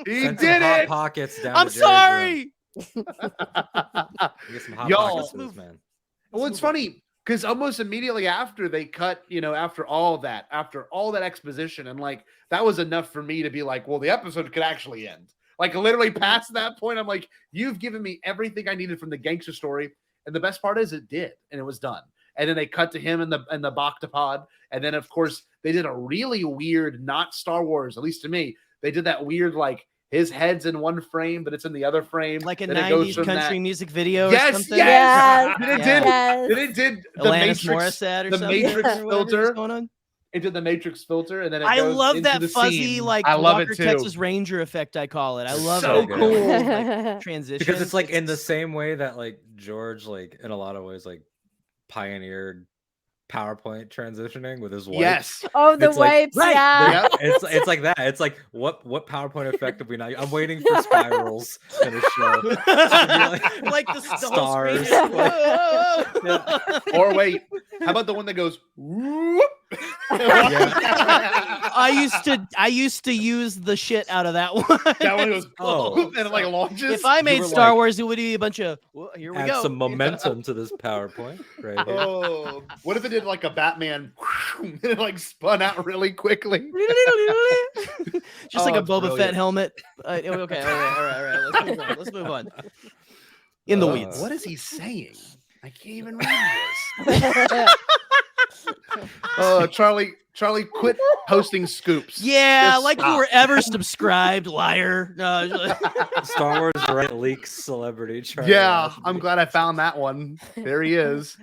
He did it. Hot pockets down. I'm sorry. Get some hot pockets for this man. Well, it's funny because almost immediately after they cut, after all that exposition, and like that was enough for me to be like, well, the episode could actually end. Like literally past that point, I'm like, you've given me everything I needed from the gangster story, and the best part is it did, and it was done. And then they cut to him in the Bactapod, and then of course they did a really weird, not Star Wars, at least to me, they did that weird like his head's in one frame, but it's in the other frame, like a 90s country music video. Yes, or something. Yes. Then it did the Alanis Matrix, Morissette or the something, Matrix filter. Going on. It did the Matrix filter, and then it I goes love into that the fuzzy, scene. like I love Walker it too. Texas Ranger effect. I call it. I love so it. cool. Like, transition Because it's like in the same way that like George, like in a lot of ways, like pioneered PowerPoint transitioning with his wife. Yes. Oh, the It's like- wipes. Yeah. It's like that. It's like what PowerPoint effect have we not? I'm waiting for spirals in a show. like the stars. Whole screen is- Or wait, how about the one that goes whoop? I used to use the shit out of that one. That one goes Oh. and it like launches. If I made were Star like, Wars, it would be a bunch of here we Add go. some momentum to this PowerPoint, right? Here. Oh, what if it did like a Batman and it like spun out really quickly? Just like Oh, a it's Boba Fett brilliant. helmet. Okay, all right. Let's move on. In the weeds. What is he saying? I can't even read this. Charlie, quit posting scoops. Yeah, Just like you stop. were ever subscribed, liar. Star Wars right leaks celebrity. Charlie Yeah, Ashby. I'm glad I found that one. There he is.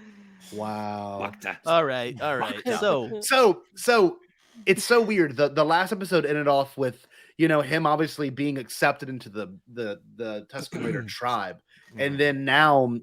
Wow. all right. So So it's so weird. The last episode ended off with him obviously being accepted into the Tusken Raider tribe, and then now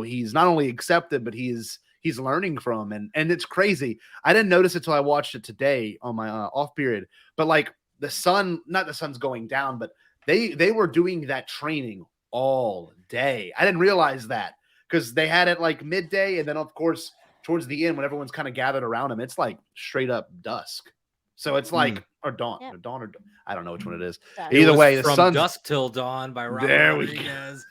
he's not only accepted, but he's learning from and it's crazy. I didn't notice it till I watched it today on my off period. But like not the sun's going down, but they were doing that training all day. I didn't realize that because they had it like midday, and then of course towards the end when everyone's kind of gathered around him, it's like straight up dusk. So it's like or dawn, Yeah. or I don't know which one it is. Dusk. Either was way, the From sun's Dusk Till Dawn by Robert There we go. Rodriguez.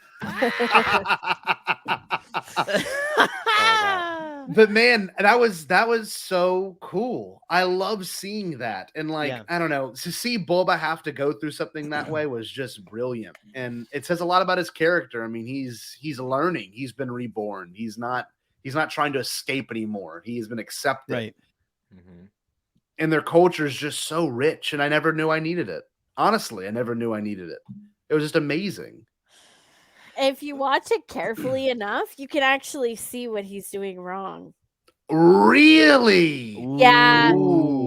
But man, that was so cool. I love seeing that. And like, Yeah. I don't know, to see Boba have to go through something that way was just brilliant. And it says a lot about his character. I mean, he's learning. He's been reborn. He's not trying to escape anymore. He has been accepted. right. Mhm. And their culture is just so rich. And I never knew I needed it. Honestly, I never knew I needed it. It was just amazing. If you watch it carefully enough, you can actually see what he's doing wrong. Really? Yeah. Ooh.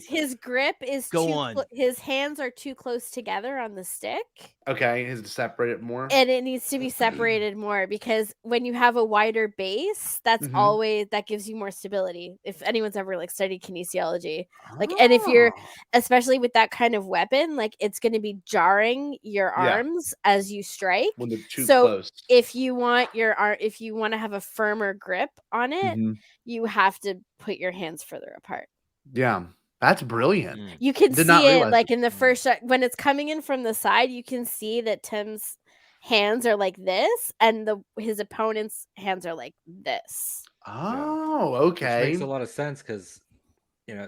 His grip is Go on. his hands are too close together on the stick. Okay, is it separate more? And it needs to be separated more because when you have a wider base, that's Mhm. always that gives you more stability. If anyone's ever like studied kinesiology, like, and if you're Oh. especially with that kind of weapon, like it's going to be jarring your Yeah. arms as you strike. When they're too So close. if you want if you want to have a firmer grip on it, Mhm. you have to put your hands further apart. Yeah, that's brilliant. Mm. You can Did not see it realize like it. in the first shot when it's coming in from the side. You can see that Tim's hands are like this, and his opponent's hands are like this. Oh, Which okay. makes a lot of sense because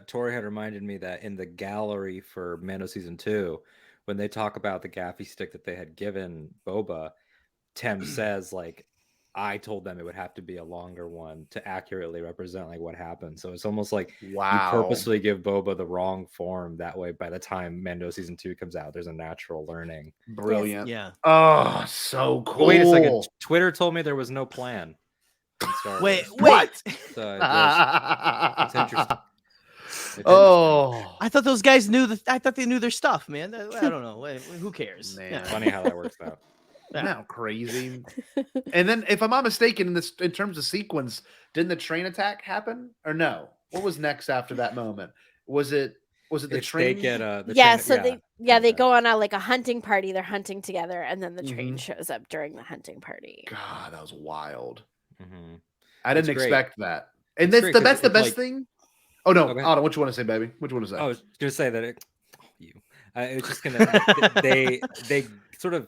Tori had reminded me that in the gallery for Mando season 2, when they talk about the gaffy stick that they had given Boba, Tim says like, I told them it would have to be a longer one to accurately represent like what happened. So it's almost like Wow. you purposely give Boba the wrong form. That way, by the time Mando season 2 comes out, there's a natural learning. Brilliant. Yeah. Oh, so cool. But wait a second. Twitter told me there was no plan. in Star Wait, Wars. What? So it's interesting. It's Oh, I thought those guys I thought they knew their stuff, man. I don't know. Who cares? Man. Yeah. interesting. Funny how that works out. isn't that crazy? And then, if I'm not mistaken, in terms of sequence, didn't the train attack happen or no? What was next after that moment? Was it the It's train? They get the Yeah, train- so they okay. go on a hunting party. They're hunting together, and then the train Mhm. shows up during the hunting party. God, that was wild. Mhm. I didn't It's great. expect that. And It's great 'cause that's the it's best like- thing. Oh no, Oh, go ahead. Alden, what you want to say, baby? What you want to say? I was gonna say that it's just gonna they sort of,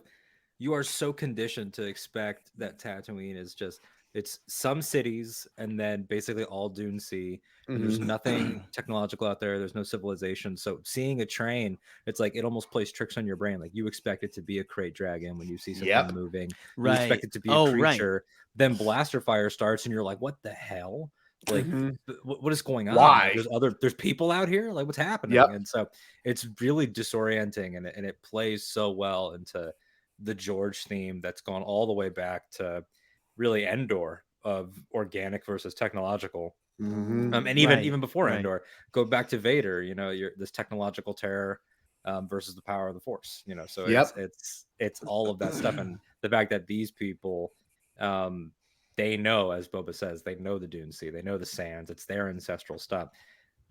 you are so conditioned to expect that Tatooine is just, it's some cities and then basically all Dune Sea. And there's Mhm. nothing technological out there. There's no civilization. So seeing a train, it's like it almost plays tricks on your brain. Like you expect it to be a crate dragon when you see something Yep. moving. You Right. expect it to be a Oh, right. creature. Then blaster fire starts, and you're like, "What the hell? Like, Mhm. what is going on? Why? Like, there's people out here. Like, what's happening?" Yep. And so it's really disorienting, and it plays so well into the George theme that's gone all the way back to really Endor of organic versus technological. Mhm. And even Right, even before right. Endor, go back to Vader. You're this technological terror versus the power of the Force. So Yep. it's all of that stuff, and the fact that these people, they know, as Boba says, they know the Dune Sea, they know the sands. It's their ancestral stuff.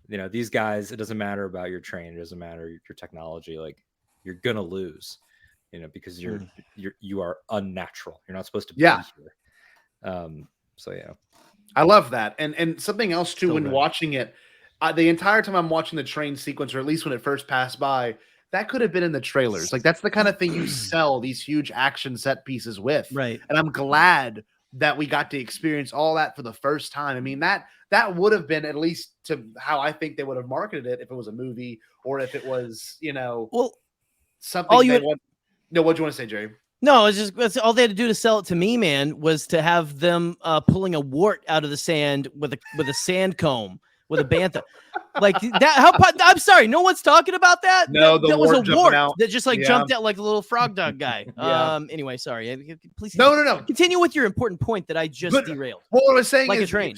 These guys. It doesn't matter about your training. It doesn't matter your technology. Like you're gonna lose. Because you are unnatural. You're not supposed to be Yeah. here. So yeah. I love that. And something else too So when good. watching it, the entire time I'm watching the train sequence, or at least when it first passed by, that could have been in the trailers. Like that's the kind of thing you sell these huge action set pieces with. Right. And I'm glad that we got to experience all that for the first time. I mean, that would have been, at least to how I think they would have marketed it, if it was a movie or if it was, something all you No, what do you want to say, Jerry? No, that's all they had to do to sell it to me, man, was to have them pulling a wart out of the sand with a sand comb with a bantha. Like that. I'm sorry, no one's talking about that. No, that was a wart out. that just jumped out like the little frog dog guy. Anyway, sorry. Please. No. Continue with your important point that I just derailed. What I was saying like is, a train.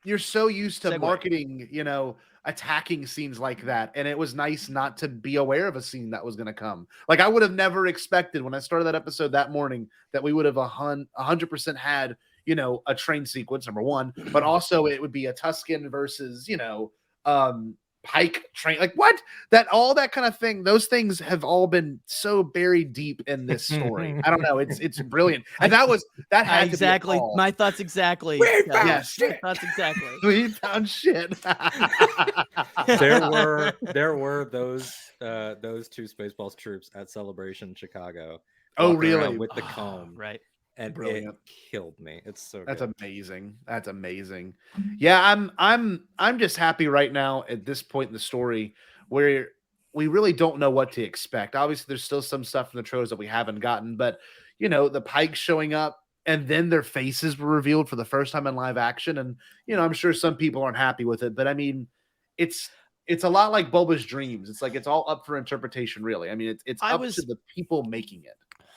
You're so used to Segue. marketing, attacking scenes like that, and it was nice not to be aware of a scene that was going to come. Like I would have never expected when I started that episode that morning that we would have 100% had a train sequence, number one, but also it would be a Tusken versus Pike train, like what, all that kind of thing. Those things have all been so buried deep in this story. I don't know, it's brilliant. And that had exactly to be my thoughts. Exactly. Yes, thoughts exactly. We found shit. there were those two Spaceballs troops at Celebration Chicago. Oh, really? With the comb, right? And brilliant. It killed me. It's so that's good. amazing. That's amazing. Yeah, I'm just happy right now at this point in the story where we really don't know what to expect. Obviously, there's still some stuff in the trailers that we haven't gotten, but the Pikes showing up and then their faces were revealed for the first time in live action, and I'm sure some people aren't happy with it, but I mean, it's a lot like Boba's dreams. It's like it's all up for interpretation, really. I mean, it's up to the people making it.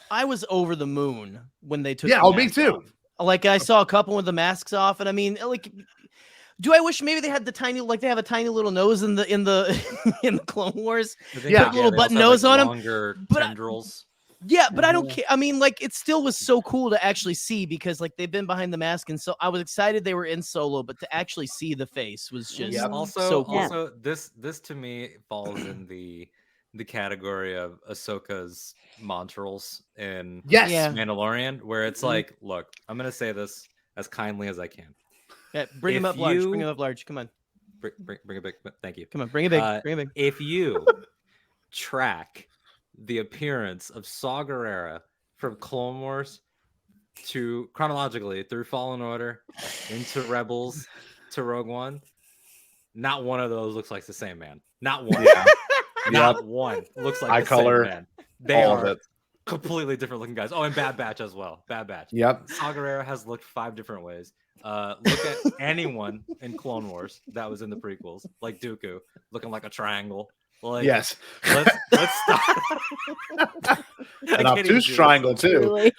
I was over the moon when they took. Me too. Off. Like I saw a couple with the masks off, and I mean, like, do I wish maybe they had they have a tiny little nose in the in the Clone Wars? Yeah, little button nose on them. Longer tendrils. But I don't care. I mean, like, it still was so cool to actually see because like they've been behind the mask, and so I was excited they were in Solo, but to actually see the face was just so cool. Also, this to me falls in the category of Ahsoka's Montrals in Mandalorian, where it's like, look, I'm gonna say this as kindly as I can. Yeah, bring him up large. Bring him up large. Come on. Bring it big. Thank you. Come on, bring it big. Bring it big. If you track the appearance of Saw Gerrera from Clone Wars to chronologically through Fallen Order into Rebels to Rogue One, not one of those looks like the same man. Not one. Not one looks like the same man. They are completely different looking guys. Oh, and Bad Batch as well. Bad Batch. Yep. Saw Gerrera has looked 5 different ways. Look at anyone in Clone Wars that was in the prequels, like Dooku, looking like a triangle. Like, yes. Let's stop. An obtuse triangle too.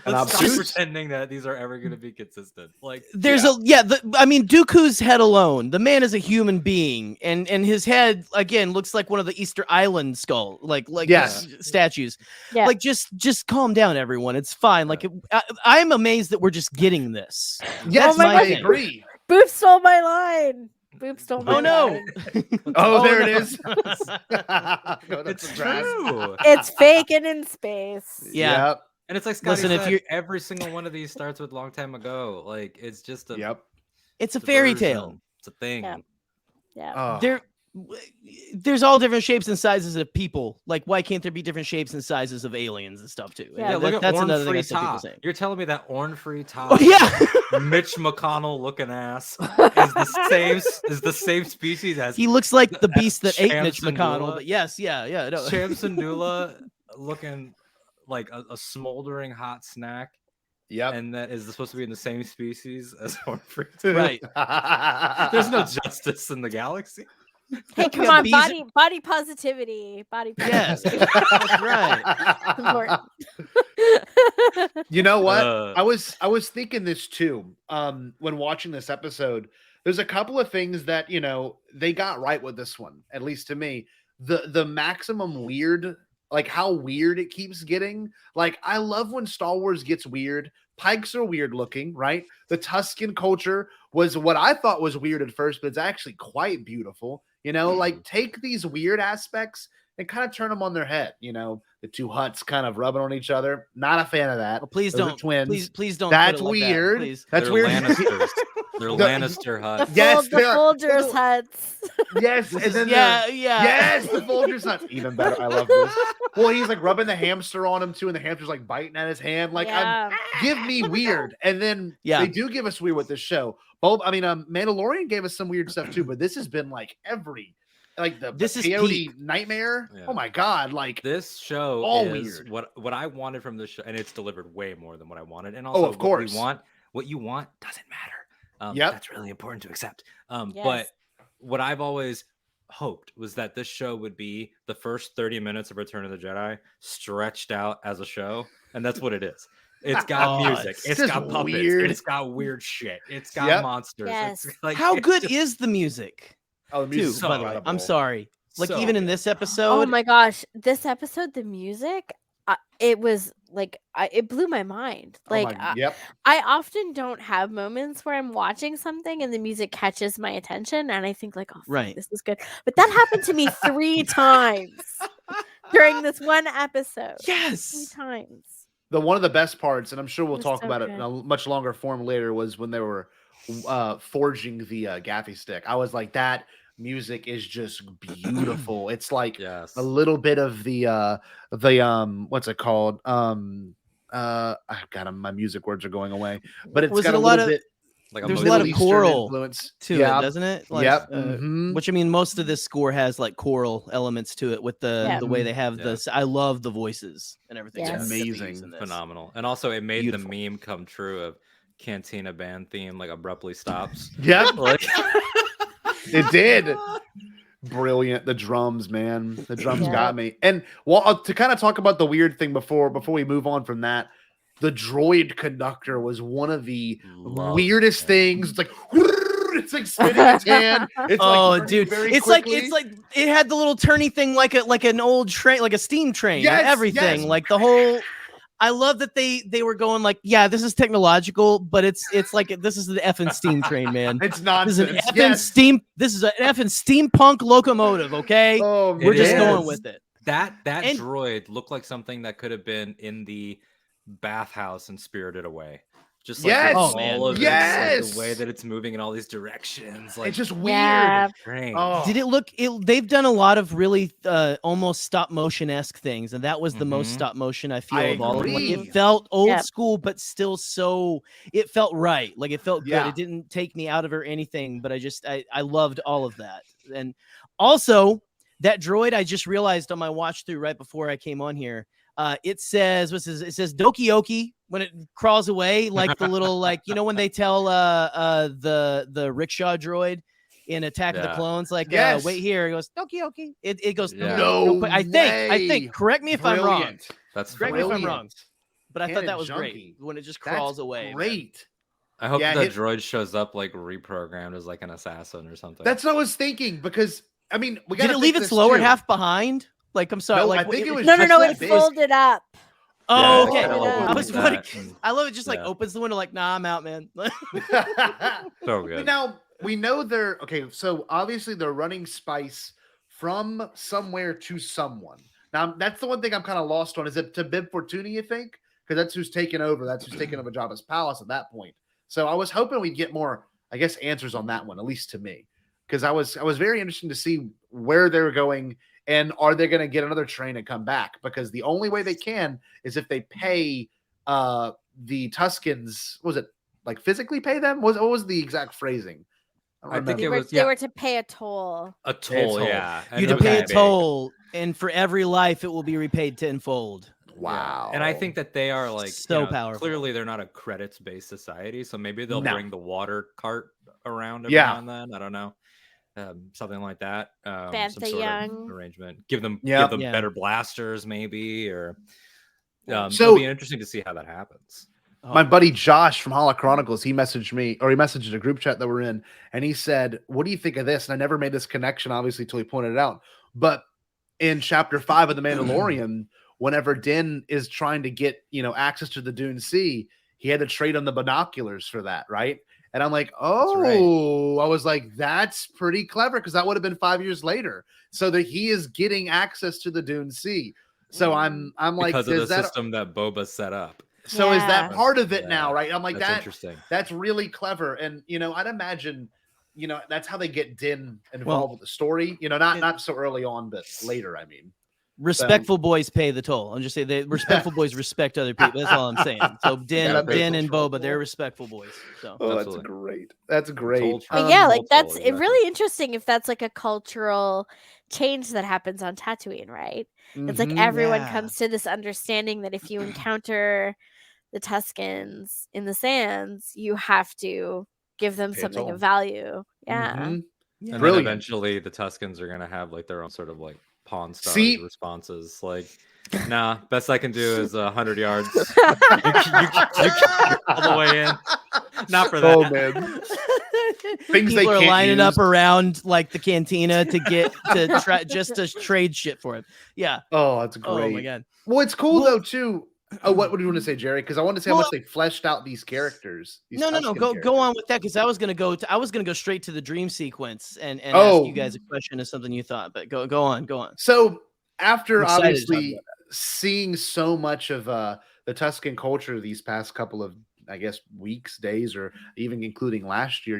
Let's stop pretending that these are ever going to be consistent. Like there's I mean, Dooku's head alone, the man is a human being, and his head again looks like one of the Easter Island skull, like statues. Yeah. Like just calm down, everyone. It's fine. Like I'm amazed that we're just getting this. Yes, I agree. Boop stole my line. Boop stole my line. There it is. It's true. It's fake and in space. Yeah. Yep. And it's like Scotty Listen, said, every single one of these starts with long time ago. Like it's just it's a fairy tale. It's a thing. Yeah. There's all different shapes and sizes of people. Like, why can't there be different shapes and sizes of aliens and stuff too? Yeah, look at that's Orn another thing Free I see people Top. saying. You're telling me that Orn Free Top, Mitch McConnell looking ass is the same species as he looks like the beast that ate Mitch Cham McConnell. Syndulla. But yes, no. Cham Syndulla looking like a smoldering hot snack. Yep. And that is supposed to be in the same species as Orn Free. Right. There's no justice in the galaxy. Hey, come on, body positivity. Body positivity. Yes, that's right. Important. You know what? I was thinking this too. When watching this episode, there's a couple of things that they got right with this one, at least to me. The maximum weird, like how weird it keeps getting. Like I love when Star Wars gets weird. Pikes are weird looking, right? The Tusken culture was what I thought was weird at first, but it's actually quite beautiful. Like take these weird aspects and kind of turn them on their head. The two Hutts kind of rubbing on each other. Not a fan of that. Well, please Those don't. are twins. Please don't. That's put it like weird. That, please. That's They're weird. Lannisters. They're Lannister huts. Yes, the they are. Folgers huts. Yes, and then yeah. yes, the Folgers huts. Even better. I love this. Well, he's like rubbing the hamster on him too, and the hamster's like biting at his hand. Like, Yeah. give me weird. And then Yeah. they do give us weird with this show. Mandalorian gave us some weird stuff too, but this has been like This is peyote peak. nightmare. Yeah. Oh my god! Like This show all is weird. what I wanted from the show, and it's delivered way more than what I wanted. And also, of course. what you want doesn't matter. Yep. That's really important to accept. Yes. But what I've always hoped was that this show would be the first 30 minutes of Return of the Jedi stretched out as a show, and that's what it is. It's got music, it's just got puppets, weird. it's got weird shit, it's got Yep. monsters. Yes. It's like, How it's good just is the music? Oh, the Too, music's by the way. I'm incredible. sorry. Like so even in good. this episode, Oh my gosh, this episode, the music, it was like it blew my mind. Like Yep. I often don't have moments where I'm watching something and the music catches my attention, and I think like, oh, fuck, Right. this is good. But that happened to me 3 times during this one episode. 3 yes. times. One of the best parts, and I'm sure we'll It was talk so about it good. in a much longer form later, was when they were forging the gaffy stick. I was like, that music is just beautiful. It's like Yes. a little bit of the what's it called? I got my music words are going away, but it's Was got it a a lot little of- bit Like a There's a Middle lot of Eastern choral influence to yeah. it, doesn't it? Like, Yep. Which I mean, most of this score has like choral elements to it with the way they have Yeah. this. I love the voices and everything. Yes. that they use Amazing. in this. Phenomenal. And also it made Beautiful. the meme come true of Cantina band theme like abruptly stops. Yep. Like It did. Brilliant. The drums, man. The drums Yeah. got me. And well, to kind of talk about the weird thing before we move on from that, the droid conductor was one of the Love weirdest it. things. It's like it's like spinning its hand. It's Oh, like dude, very it's quickly. like it had the little turny thing like an old train, like a steam train. Yes, and everything, yes. like the whole. I love that they were going like, yeah, this is technological, but it's like this is the effing steam train, man. It's This is nonsense. an effing Yes. steam. This is an effing steampunk locomotive. Okay, Oh, we're It just is. going with it. that And- droid looked like something that could have been in the bathhouse and Spirited Away. Just like Yes! with Oh, man. all of it, Yes! like the way that it's moving in all these directions. Like It's just weird. Yeah. strange. Oh. Did it look? They've done a lot of really almost stop motion esque things, and that was the most Mhm. stop motion I feel I of all of them. Like, agree. it felt old Yep. school, but still so. It felt right. Like it felt Yeah. good. It didn't take me out of it or anything. But I loved all of that. And also that droid, I just realized on my watch through right before I came on here. It says it says Doki Oki when it crawls away, like the little like when they tell the rickshaw droid in Attack of the Yeah. Clones, like Yes. wait here, it goes Doki Oki. It goes Yeah. No real quick. I way. think. Correct me if I'm wrong. Brilliant. That's Correct me if I'm phenomenal. wrong. But I thought Canon that was junkie. great when it just That's crawls away. man. Great. I hope Yeah, that hit- droid shows up like reprogrammed as like an assassin or something. That's what I was thinking because I mean we got Did it leave its lower half behind? Like I'm sorry. No, like I think it was No, just it that big. folded up. Oh, Yeah, okay. it kinda Yeah. opens I was like wondering- that, and I love it. Just like Yeah. opens the window, like nah, I'm out, man. so But good. now we know they're okay. So obviously they're running spice from somewhere to someone. Now that's the one thing I'm kind of lost on. Is it to Bib Fortuna? You think? Because that's who's taken over. That's who's taken over Jabba's palace at that point. So I was hoping we'd get more, I guess, answers on that one, at least to me, because I was very interested to see where they were going and are they going to get another train and come back? Because the only way they can is if they pay the Tuscans. Was it like physically pay them? What was the exact phrasing? don't I think remember. it was They were to pay a toll. a toll, toll. yeah. You and to pay a okay, big. toll, and for every life, it will be repaid tenfold. Wow. And I think that they are like So powerful. Clearly, they're not a credits-based society, so maybe they'll No. bring the water cart around every Yeah. now and then. I don't know, something like that. Some Bantha sort Young. of arrangement. Give them Yeah. Yeah. better blasters, maybe, or So- it'll be interesting to see how that happens. Oh, My buddy Josh from Holo Chronicles, he messaged me, or he messaged a group chat that we're in, and he said, "What do you think of this?" And I never made this connection, obviously, until he pointed it out. But in Chapter 5 of The Mandalorian, whenever Din is trying to get access to the Dune Sea, he had to trade on the binoculars for that, right? And I'm like, oh, I was like, that's pretty clever because that would have been 5 years later. So that he is getting access to the Dune Sea. So I'm like, Because of the does that system that Boba set up. So is that Yeah. part of it Yeah, now, right? I'm like, that's that interesting. that's really clever. And I'd imagine, that's how they get Din involved with the story. Not so early on, but later, I mean. Respectful boys pay the toll. I'm just saying that respectful boys respect other people. That's all I'm saying. So Din and Boba, they're respectful boys. So that's great. That's great. But yeah, like that's really interesting if that's like a cultural change that happens on Tatooine, right? It's like everyone comes to this understanding that if you encounter the Tuscans in the sands, you have to give them something of value. Yeah. And Brilliant. then eventually the Tuscans are gonna have like their own sort of like Pawn Stars responses. Like, nah, best I can do is 100 yards. you all the way in. Not for that. Oh man. Things people they are can't lining use. up around like the cantina to get to trade shit for it. Yeah. Oh, that's great. Oh my god. Well, it's cool though too. Oh, what would you want to say, Jerry? Because I wanted to say how much they fleshed out these characters. No. Go on with that, because I was gonna go straight to the dream sequence and ask you guys a question of something you thought. But go on. So after obviously seeing so much of the Tuscan culture these past couple of, I guess, weeks, days, or even including last year,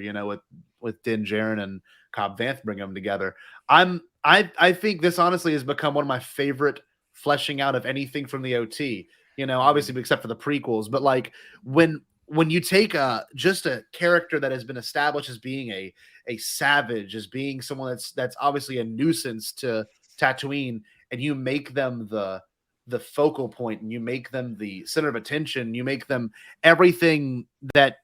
with Din Djarin and Cobb Vanth bringing them together, I think this honestly has become one of my favorite fleshing out of anything from the OT. Obviously except for the prequels, but like when you take just a character that has been established as being a savage, as being someone that's obviously a nuisance to Tatooine, and you make them the focal point, and you make them the center of attention, you make them everything that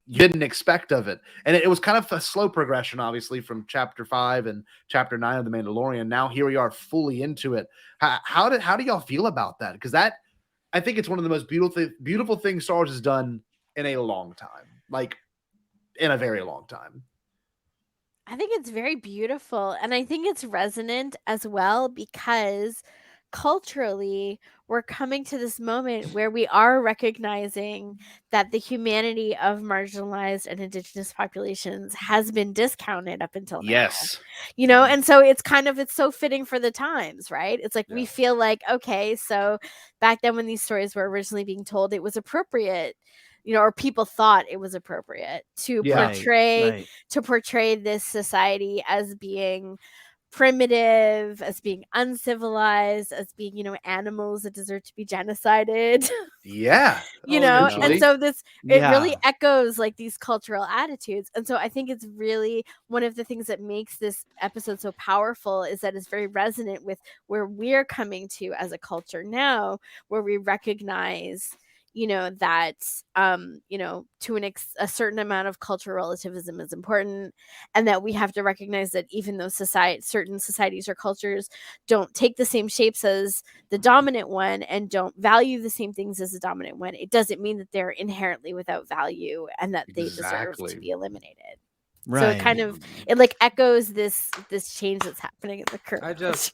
you didn't expect of it. And it was kind of a slow progression, obviously, from chapter 5 and chapter 9 of The Mandalorian. Now here we are fully into it. How do y'all feel about that? Because I think it's one of the most beautiful things Star Wars has done in a long time, like in a very long time. I think it's very beautiful, and I think it's resonant as well because culturally we're coming to this moment where we are recognizing that the humanity of marginalized and indigenous populations has been discounted up until now. Yes. And so it's so fitting for the times, right? It's like we feel like, okay, so back then when these stories were originally being told, it was appropriate, or people thought it was appropriate to portray this society as being primitive, as being uncivilized, as being, animals that deserve to be genocided. Yeah. And so it really echoes like these cultural attitudes. And so I think it's really one of the things that makes this episode so powerful is that it's very resonant with where we're coming to as a culture now, where we recognize that to a certain amount of cultural relativism is important, and that we have to recognize that even though certain societies or cultures don't take the same shapes as the dominant one and don't value the same things as the dominant one, it doesn't mean that they're inherently without value and that they deserve to be eliminated. Right. So it kind of echoes this change that's happening in the current.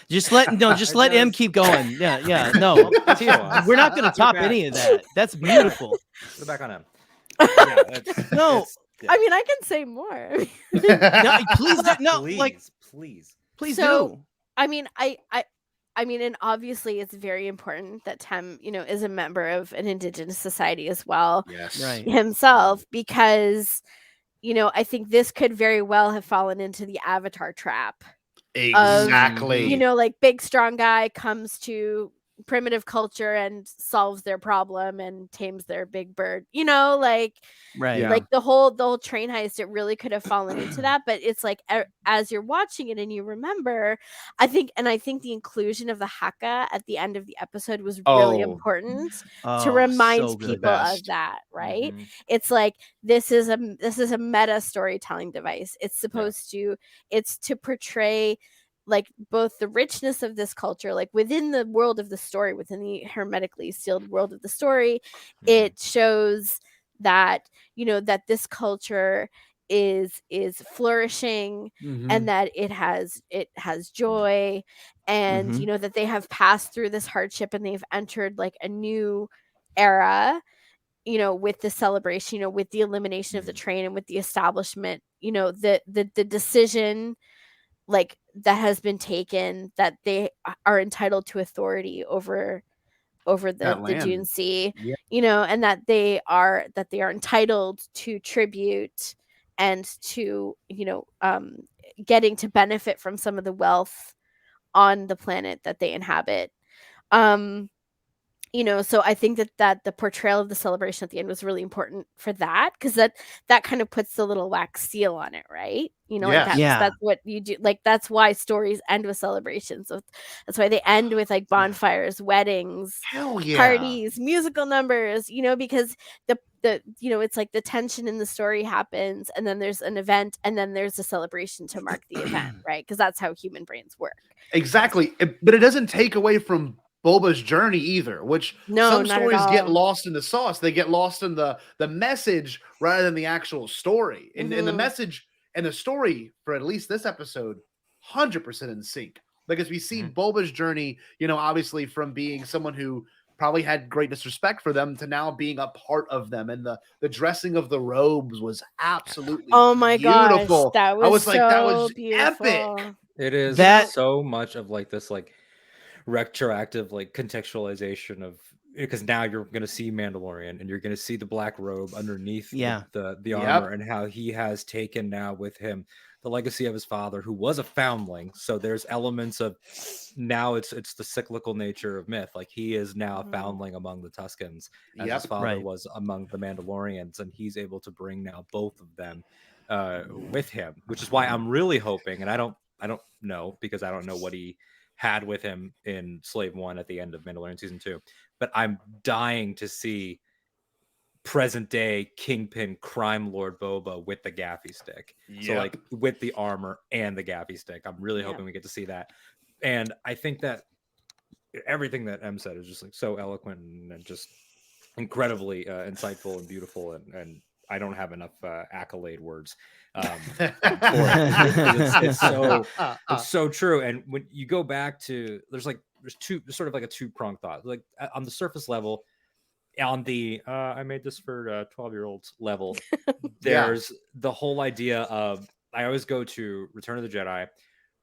Just let M keep going. Yeah. No, we're not going to top any of that. That's beautiful. Go back on him. No, I mean I can say more. No, please do. No, please so, do. I mean, I mean, and obviously it's very important that Tem, is a member of an indigenous society as well. Yes, right. Himself, because I think this could very well have fallen into the Avatar trap. Exactly. Like big strong guy comes to primitive culture and solves their problem and tames their big bird. Like the whole train heist, it really could have fallen into that. But it's like as you're watching it and you remember, I think the inclusion of the haka at the end of the episode was really important to remind people of that. Right? Mm-hmm. It's like this is a meta storytelling device. It's supposed to portray like both the richness of this culture, like within the world of the story, within the hermetically sealed world of the story, it shows that that this culture is flourishing, and that it has joy, and that they have passed through this hardship and they've entered like a new era, with the celebration, with the elimination of the train and with the establishment, the decision like that has been taken that they are entitled to authority over over the land. Dune Sea, Yeah. you know, and that they are entitled to tribute and to, you know, getting to benefit from some of the wealth on the planet that they inhabit. You know, so I think that the portrayal of the celebration at the end was really important for that, because that kind of puts the little wax seal on it, right? You know, like Yes. that's what you do. Like that's why stories end with celebrations. So that's why they end with like bonfires, weddings, Hell yeah. parties, musical numbers. You know, because the you know, it's like the tension in the story happens, and then there's an event, and then there's a celebration to mark the event, right? Because that's how human brains work. Exactly. But it doesn't take away from Boba's journey either, which No, some not at stories get all. lost in the sauce. They get lost in the message rather than the actual story. And the Mhm. message and the story for at least this episode, 100% in sync. Because we see Boba's journey, you know, obviously from being someone who probably had great disrespect for them to now being a part of them. And the dressing of the robes was absolutely Oh my gosh, beautiful. that was I was like, that so was beautiful. epic. It is That- so much of like this like retroactive like contextualization of, because now you're going to see Mandalorian and you're going to see the black robe underneath the armor, and how he has taken now with him the legacy of his father, who was a foundling. So there's elements of now it's the cyclical nature of myth. Like he is now a foundling among the Tuscans, as his father was among the Mandalorians, and he's able to bring now both of them with him, which is why I'm really hoping, and I don't know, because I don't know what he had with him in Slave 1 at the end of Mandalorian season 2, but I'm dying to see present day Kingpin crime lord Boba with the gaffy stick. So like with the armor and the gaffy stick. I'm really hoping we get to see that. And I think that everything that Em said is just like so eloquent and just incredibly insightful and beautiful, and I don't have enough accolade words for it. It's so true. And when you go back to, there's sort of like a two-pronged thought. Like on the surface level, on the I made this for 12-year-olds level, there's the whole idea of, I always go to Return of the Jedi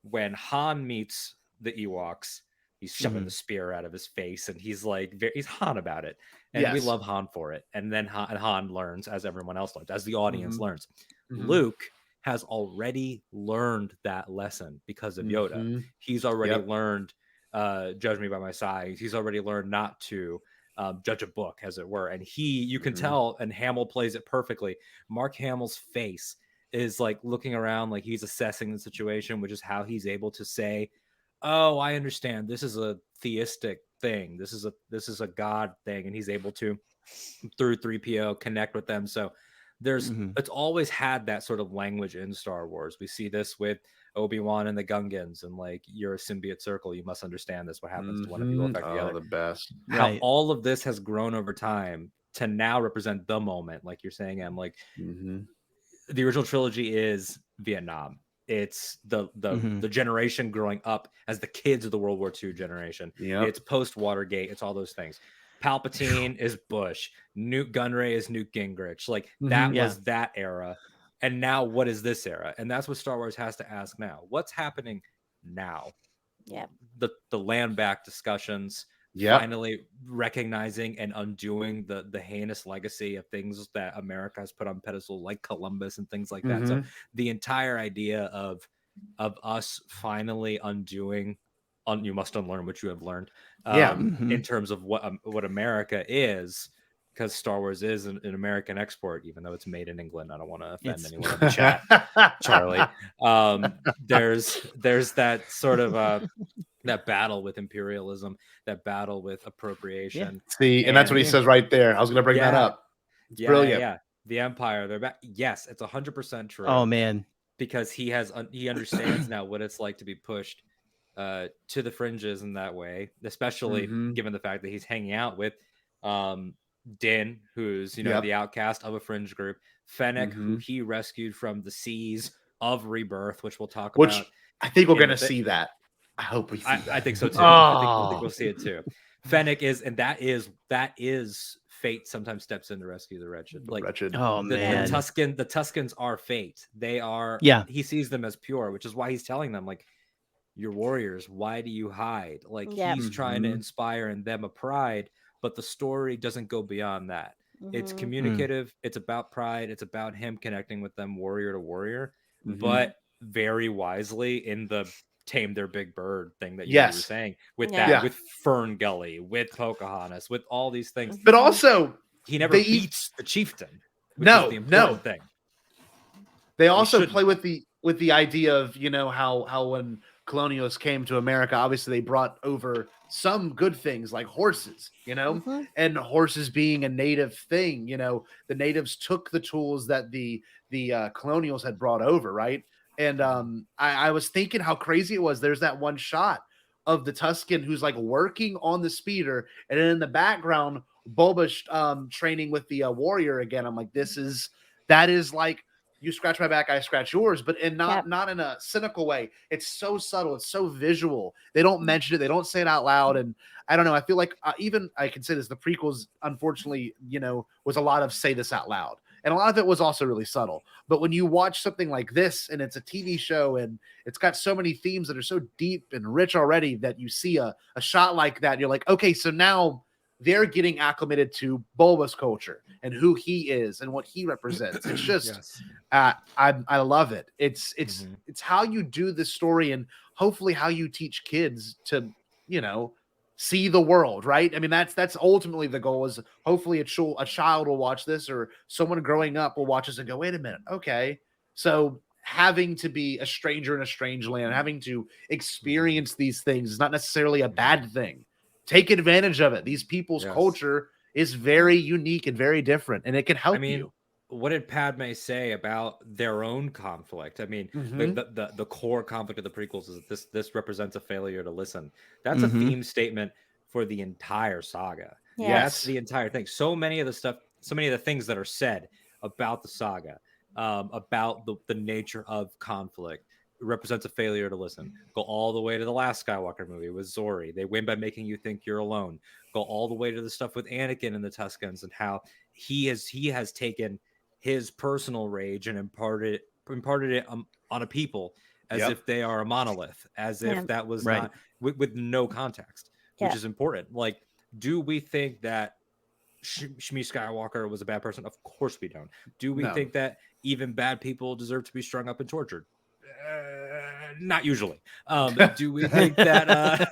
when Han meets the Ewoks. He's shoving the spear out of his face, and he's like, he's Han about it, and we love Han for it. And then Han learns, as everyone else learns, as the audience learns. Luke has already learned that lesson because of Yoda. He's already learned, judge me by my size. He's already learned not to judge a book, as it were. And you can tell, and Hamill plays it perfectly. Mark Hamill's face is like looking around, like he's assessing the situation, which is how he's able to say, oh, I understand. This is a theistic thing. This is a God thing. And he's able to, through 3PO, connect with them. So there's, it's always had that sort of language in Star Wars. We see this with Obi-Wan and the Gungans, and like, you're a symbiote circle. You must understand this. What happens to one of you will affect the other. The best. How all of this has grown over time to now represent the moment, like you're saying, Em, like the original trilogy is Vietnam. It's the generation growing up as the kids of the World War II generation. It's post Watergate. It's all those things. Palpatine is Bush. Newt Gunray is Newt Gingrich. Like that was that era. And now what is this era? And that's what Star Wars has to ask now. What's happening now? Yeah. The land back discussions, finally recognizing and undoing the heinous legacy of things that America has put on pedestal, like Columbus and things like that. So the entire idea of us finally undoing, you must unlearn what you have learned, in terms of what America is, because Star Wars is an American export, even though it's made in England. I don't want to offend anyone in the chat, Charlie. There's that sort of that battle with imperialism, that battle with appropriation. See, and that's what he says right there. I was going to bring that up. It's brilliant. Yeah. The Empire, they're back. Yes, it's 100% true. Oh man, because he understands now what it's like to be pushed to the fringes in that way, especially given the fact that he's hanging out with Din, who's the outcast of a fringe group, Fennec, who he rescued from the seas of rebirth, which we'll talk about. I think we're going to see that. I hope we see that. I think so too. I think we'll see it too. Fennec is, and that is fate sometimes steps in to rescue the wretched. Like, oh man, the Tuscans are fate. They are. He sees them as pure, which is why he's telling them, like, your warriors. Why do you hide? Like Yep. he's trying to inspire in them a pride, but the story doesn't go beyond that. It's communicative. It's about pride. It's about him connecting with them warrior to warrior, but very wisely in the tame their big bird thing that you were saying with that, with Fern Gully, with Pocahontas, with all these things. But also, he never beats the chieftain. Which No, is the important thing. They also play with the idea of, you know, how when colonialists came to America, obviously they brought over some good things like horses, you know, and horses being a native thing, you know, the natives took the tools that the colonials had brought over, right? And I was thinking how crazy it was. There's that one shot of the Tuscan who's like working on the speeder, and then in the background, Bulba's training with the warrior again. I'm like, that is like, you scratch my back, I scratch yours, but not in a cynical way. It's so subtle. It's so visual. They don't mention it. They don't say it out loud. And I don't know. I feel like even I can say this, the prequels, unfortunately, you know, was a lot of say this out loud. And a lot of it was also really subtle. But when you watch something like this and it's a TV show and it's got so many themes that are so deep and rich already that you see a shot like that, you're like, okay, so now they're getting acclimated to Bulba's culture and who he is and what he represents. It's just, I love it. It's how you do this story and hopefully how you teach kids to, you know, see the world, right? I mean, that's ultimately the goal. Is hopefully a child will watch this, or someone growing up will watch this and go, wait a minute, okay, so having to be a stranger in a strange land, having to experience these things is not necessarily a bad thing. Take advantage of it. These people's culture is very unique and very different, and it can help you. What did Padme say about their own conflict? I mean, the core conflict of the prequels is that this represents a failure to listen. That's a theme statement for the entire saga. That's the entire thing. So many of the things that are said about the saga, about the nature of conflict, represents a failure to listen. Go all the way to the last Skywalker movie with Zori. They win by making you think you're alone. Go all the way to the stuff with Anakin and the Tuscans and how he has taken his personal rage and imparted it on a people as if they are a monolith, as if that was not with no context, which is important. Like, do we think that Shmi Skywalker was a bad person? Of course we don't. Do we think that even bad people deserve to be strung up and tortured? Not usually. Do we think that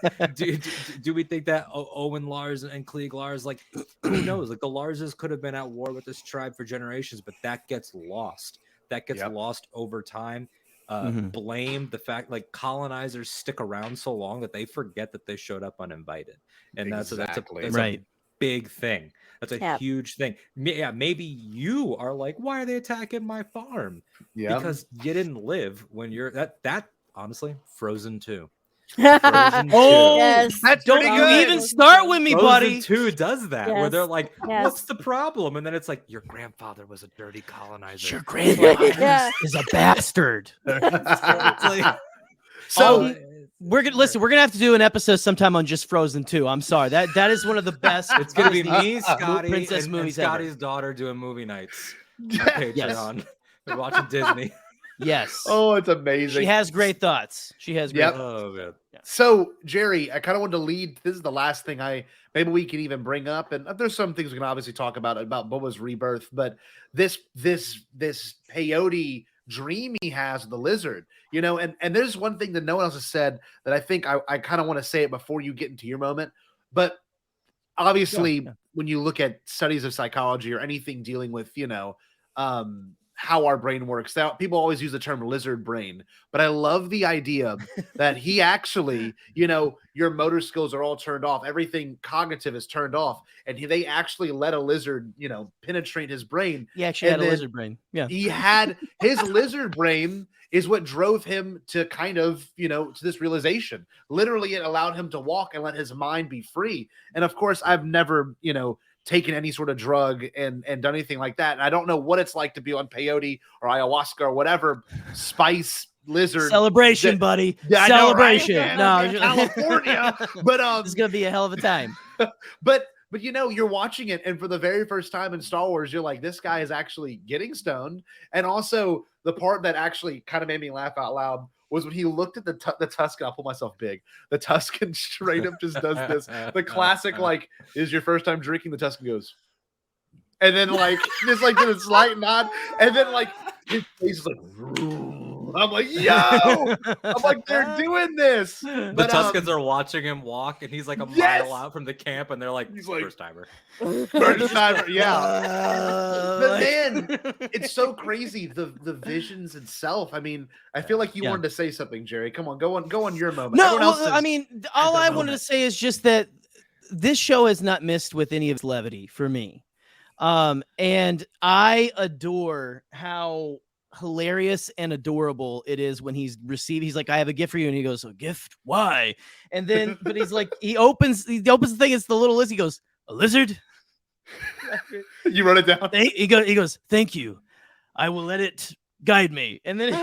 do we think that Owen Lars and Klieg Lars, like, who knows? Like, the Larses could have been at war with this tribe for generations, but that gets lost. That gets lost over time. Blame the fact, like, colonizers stick around so long that they forget that they showed up uninvited, and that's a big thing. That's a huge thing. Yeah, maybe you are like, why are they attacking my farm? Because you didn't live when you're that honestly, Frozen 2. Frozen 2. Yes. That's don't you good. Even start with me, Frozen buddy. 2 does that, where they're like, what's the problem? And then it's like, your grandfather was a dirty colonizer. Your grandfather is a bastard. So we're gonna have to do an episode sometime on just Frozen 2. I'm sorry. That is one of the best. It's gonna be me, Scotty, princess movies and Scotty's daughter doing movie nights on Patreon. We're watching Disney. Yes. Oh, it's amazing. She has great thoughts. She has great thoughts. Oh, man. So, Jerry, I kind of wanted to lead. This is the last thing maybe we can even bring up, and there's some things we can obviously talk about Boba's rebirth, but this peyote dream he has of the lizard, you know, and there's one thing that no one else has said that I think I kind of want to say it before you get into your moment, but obviously when you look at studies of psychology or anything dealing with, you know, how our brain works. Now, people always use the term lizard brain, but I love the idea that he actually, you know, your motor skills are all turned off. Everything cognitive is turned off. And they actually let a lizard, you know, penetrate his brain. He actually had a lizard brain. Yeah. He had his lizard brain is what drove him to kind of, you know, to this realization. Literally, it allowed him to walk and let his mind be free. And of course, I've never, you know, taken any sort of drug and done anything like that. And I don't know what it's like to be on peyote or ayahuasca or whatever spice lizard celebration, buddy. Yeah, celebration. Know, right? No, California. But it's gonna be a hell of a time. But you know, you're watching it, and for the very first time in Star Wars, you're like, this guy is actually getting stoned. And also the part that actually kind of made me laugh out loud was when he looked at the Tusken. I'll pull myself big. The Tusken straight up just does this. The classic, like, is your first time drinking. The Tusken goes, and then like just like did a slight nod, and then like his face is like, I'm like, yo, I'm like, they're doing this. The But, Tuskens are watching him walk, and he's like a mile out from the camp, and they're like, he's like, first timer. First timer, yeah. But man, it's so crazy. The visions itself. I mean, I feel like you wanted to say something, Jerry. Come on, go on your moment. No, Everyone else I mean, all I wanted to say is just that this show has not missed with any of its levity for me. And I adore how hilarious and adorable it is when he's like, I have a gift for you, and he goes, a gift? Why? And then but he's like, he opens the thing, it's the little lizard. He goes, a lizard? You wrote it down. He goes, thank you, I will let it guide me. And then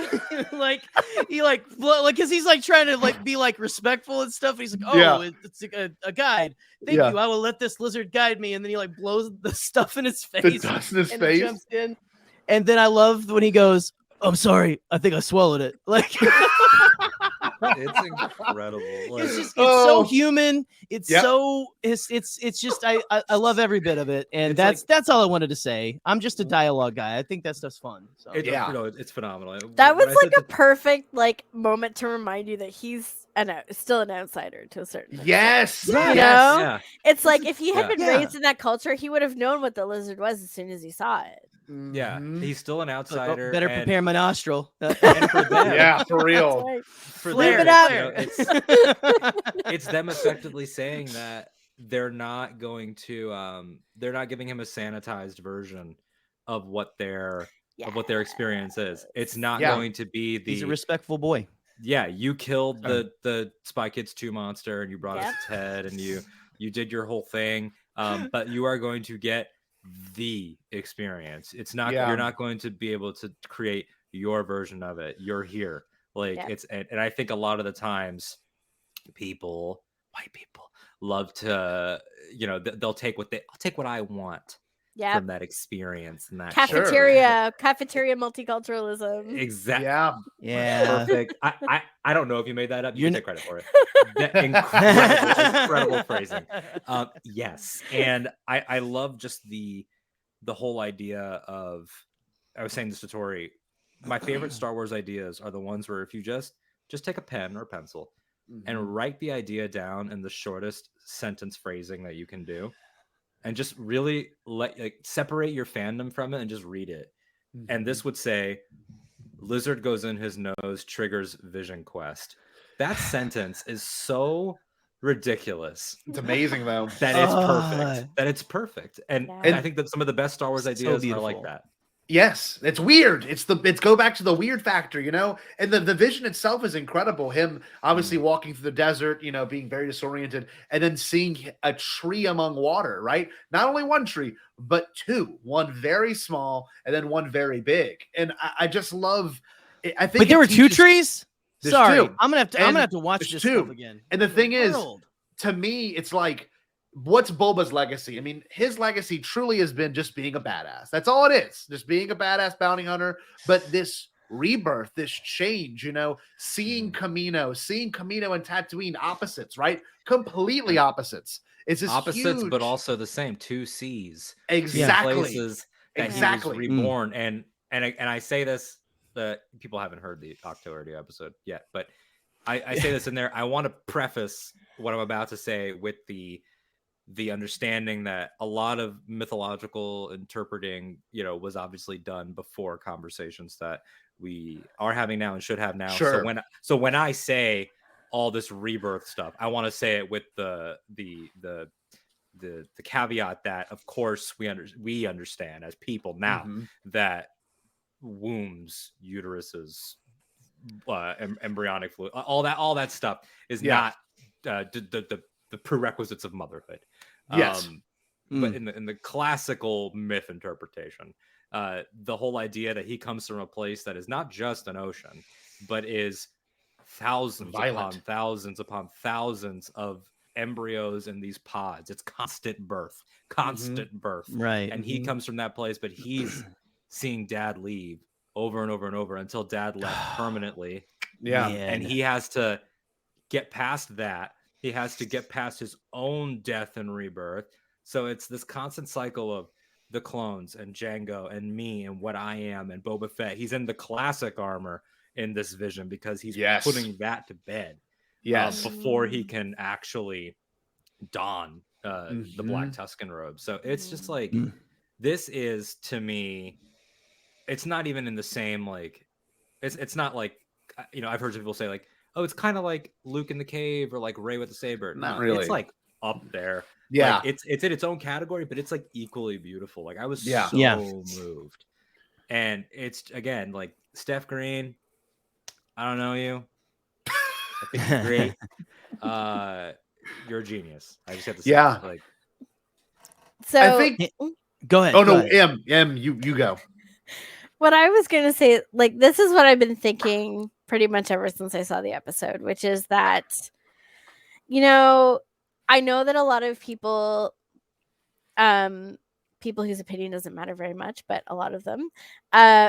he because he's like trying to like be like respectful and stuff. He's like, it's a guide. Thank you, I will let this lizard guide me. And then he like blows the stuff in his face. The dust in his face. Jumps in. And then I love when he goes, I'm sorry, I think I swallowed it. Like, it's incredible. Like, it's so human. It's so it's just I love every bit of it, and that's all I wanted to say. I'm just a dialogue guy. I think that stuff's fun. So. It's phenomenal. That was like a perfect like moment to remind you that he's still an outsider to a certain extent. Yes. You know? Yeah. It's like if he had been raised in that culture, he would have known what the lizard was as soon as he saw it. Yeah, he's still an outsider. Better prepare my nostril. And for them, yeah, for real. Right. For Flip them, it up. It's them effectively saying that they're not going to they're not giving him a sanitized version of what their experience is. It's not going to be he's a respectful boy. Yeah, you killed the Spy Kids 2 monster, and you brought us its head, and you did your whole thing, but you are going to get the experience. It's not you're not going to be able to create your version of it. You're here. Like it's and I think a lot of the times white people love to, they'll take I'll take what I want from that experience and that cafeteria multiculturalism. Exactly. Yeah. Perfect. I don't know if you made that up. You can take credit for it. Incredible phrasing. Yes. And I love just the whole idea of, I was saying this to Tori, my favorite Star Wars ideas are the ones where if you just take a pen or a pencil and write the idea down in the shortest sentence phrasing that you can do, and just really separate your fandom from it and just read it. And this would say, lizard goes in his nose, triggers vision quest. That sentence is so ridiculous. It's amazing though. That it's perfect. And I think that some of the best Star Wars ideas are like that. Yes, it's weird. It's go back to the weird factor, and the vision itself is incredible. Him obviously walking through the desert, being very disoriented, and then seeing a tree among water, right? Not only one tree, but two, one very small and then one very big. And I just love it. I think but there were two trees. Sorry, two. I'm gonna have to watch this stuff again. And the thing is, to me, it's like, what's Boba's legacy? I mean, his legacy truly has been just being a badass. That's all it is. Just being a badass bounty hunter. But this rebirth, this change, seeing Kamino and Tatooine opposites, right? Completely opposites. It's this opposites, huge... but also the same. Two C's. Exactly. Places that he was reborn. And I say this, people haven't heard the Octo episode yet, but I say this in there. I want to preface what I'm about to say with the understanding that a lot of mythological interpreting, was obviously done before conversations that we are having now and should have now. Sure. So when I say all this rebirth stuff, I want to say it with the caveat that, of course, we understand as people now that wombs, uteruses, embryonic fluid, all that stuff is not the prerequisites of motherhood. Yes. But in the classical myth interpretation, the whole idea that he comes from a place that is not just an ocean, but is thousands upon thousands of embryos in these pods. It's constant birth. Right. And he comes from that place, but he's seeing dad leave over and over and over until dad left permanently Yeah. And he has to get past that. He has to get past his own death and rebirth. So it's this constant cycle of the clones and Jango and me and what I am and Boba Fett. He's in the classic armor in this vision because he's putting that to bed before he can actually don the black Tusken robe. So it's just like, this is, to me, it's not even in the same, like, it's not like, you know, I've heard people say like, oh, it's kind of like Luke in the cave or like Rey with the saber. Not really. It's like up there. Yeah. Like, it's in its own category, but it's like equally beautiful. Like, I was so moved. And it's, again, like, Steph Green, I don't know you. I think you're great. You're a genius. I just have to say, like, so I think. Go ahead. Oh go no, ahead. M, you go. What I was gonna say, like, this is what I've been thinking pretty much ever since I saw the episode, which is that, you know, I know that a lot of people, people whose opinion doesn't matter very much, but a lot of them,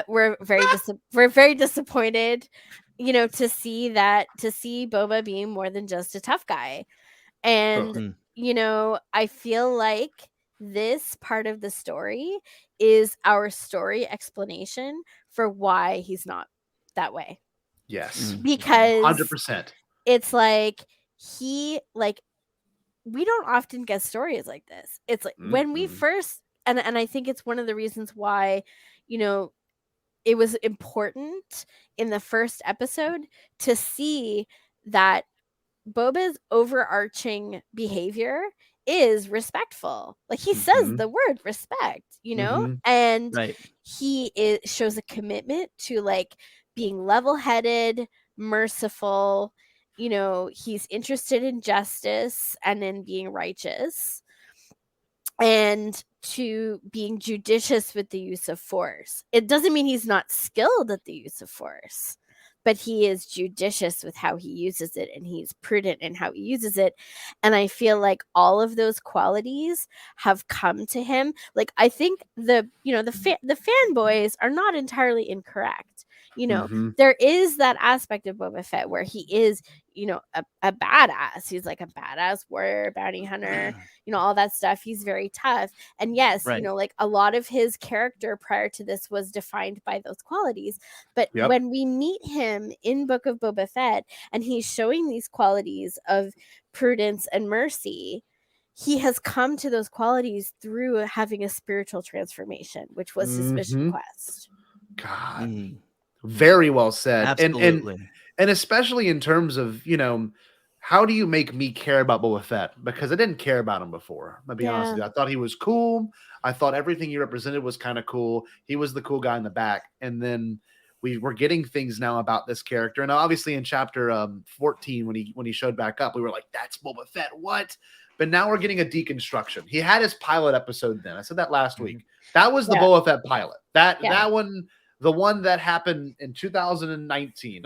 were very disappointed, you know, to see Boba being more than just a tough guy, and you know, I feel like this part of the story is our story explanation for why he's not that way. Yes, because 100%. It's like we don't often get stories like this. It's like when we first, and I think it's one of the reasons why, you know, it was important in the first episode to see that Boba's overarching behavior is respectful. Like, he says the word respect, you know, and he shows a commitment to like being level-headed, merciful. You know, he's interested in justice and in being righteous, and to being judicious with the use of force. It doesn't mean he's not skilled at the use of force, but he is judicious with how he uses it, and he's prudent in how he uses it. And I feel like all of those qualities have come to him. Like, I think the fanboys are not entirely incorrect. You know, there is that aspect of Boba Fett where he is, you know, a badass. He's like a badass warrior, bounty hunter, you know, all that stuff. He's very tough. And yes, you know, like a lot of his character prior to this was defined by those qualities. But when we meet him in Book of Boba Fett and he's showing these qualities of prudence and mercy, he has come to those qualities through having a spiritual transformation, which was his mission quest. God. Very well said. Absolutely. And especially in terms of, you know, how do you make me care about Boba Fett? Because I didn't care about him before. I'll be honest with you. I thought he was cool. I thought everything he represented was kind of cool. He was the cool guy in the back. And then we're getting things now about this character. And obviously in chapter 14, when he showed back up, we were like, that's Boba Fett. What? But now we're getting a deconstruction. He had his pilot episode then. I said that last week. That was the Boba Fett pilot. That one. The one that happened in 2020.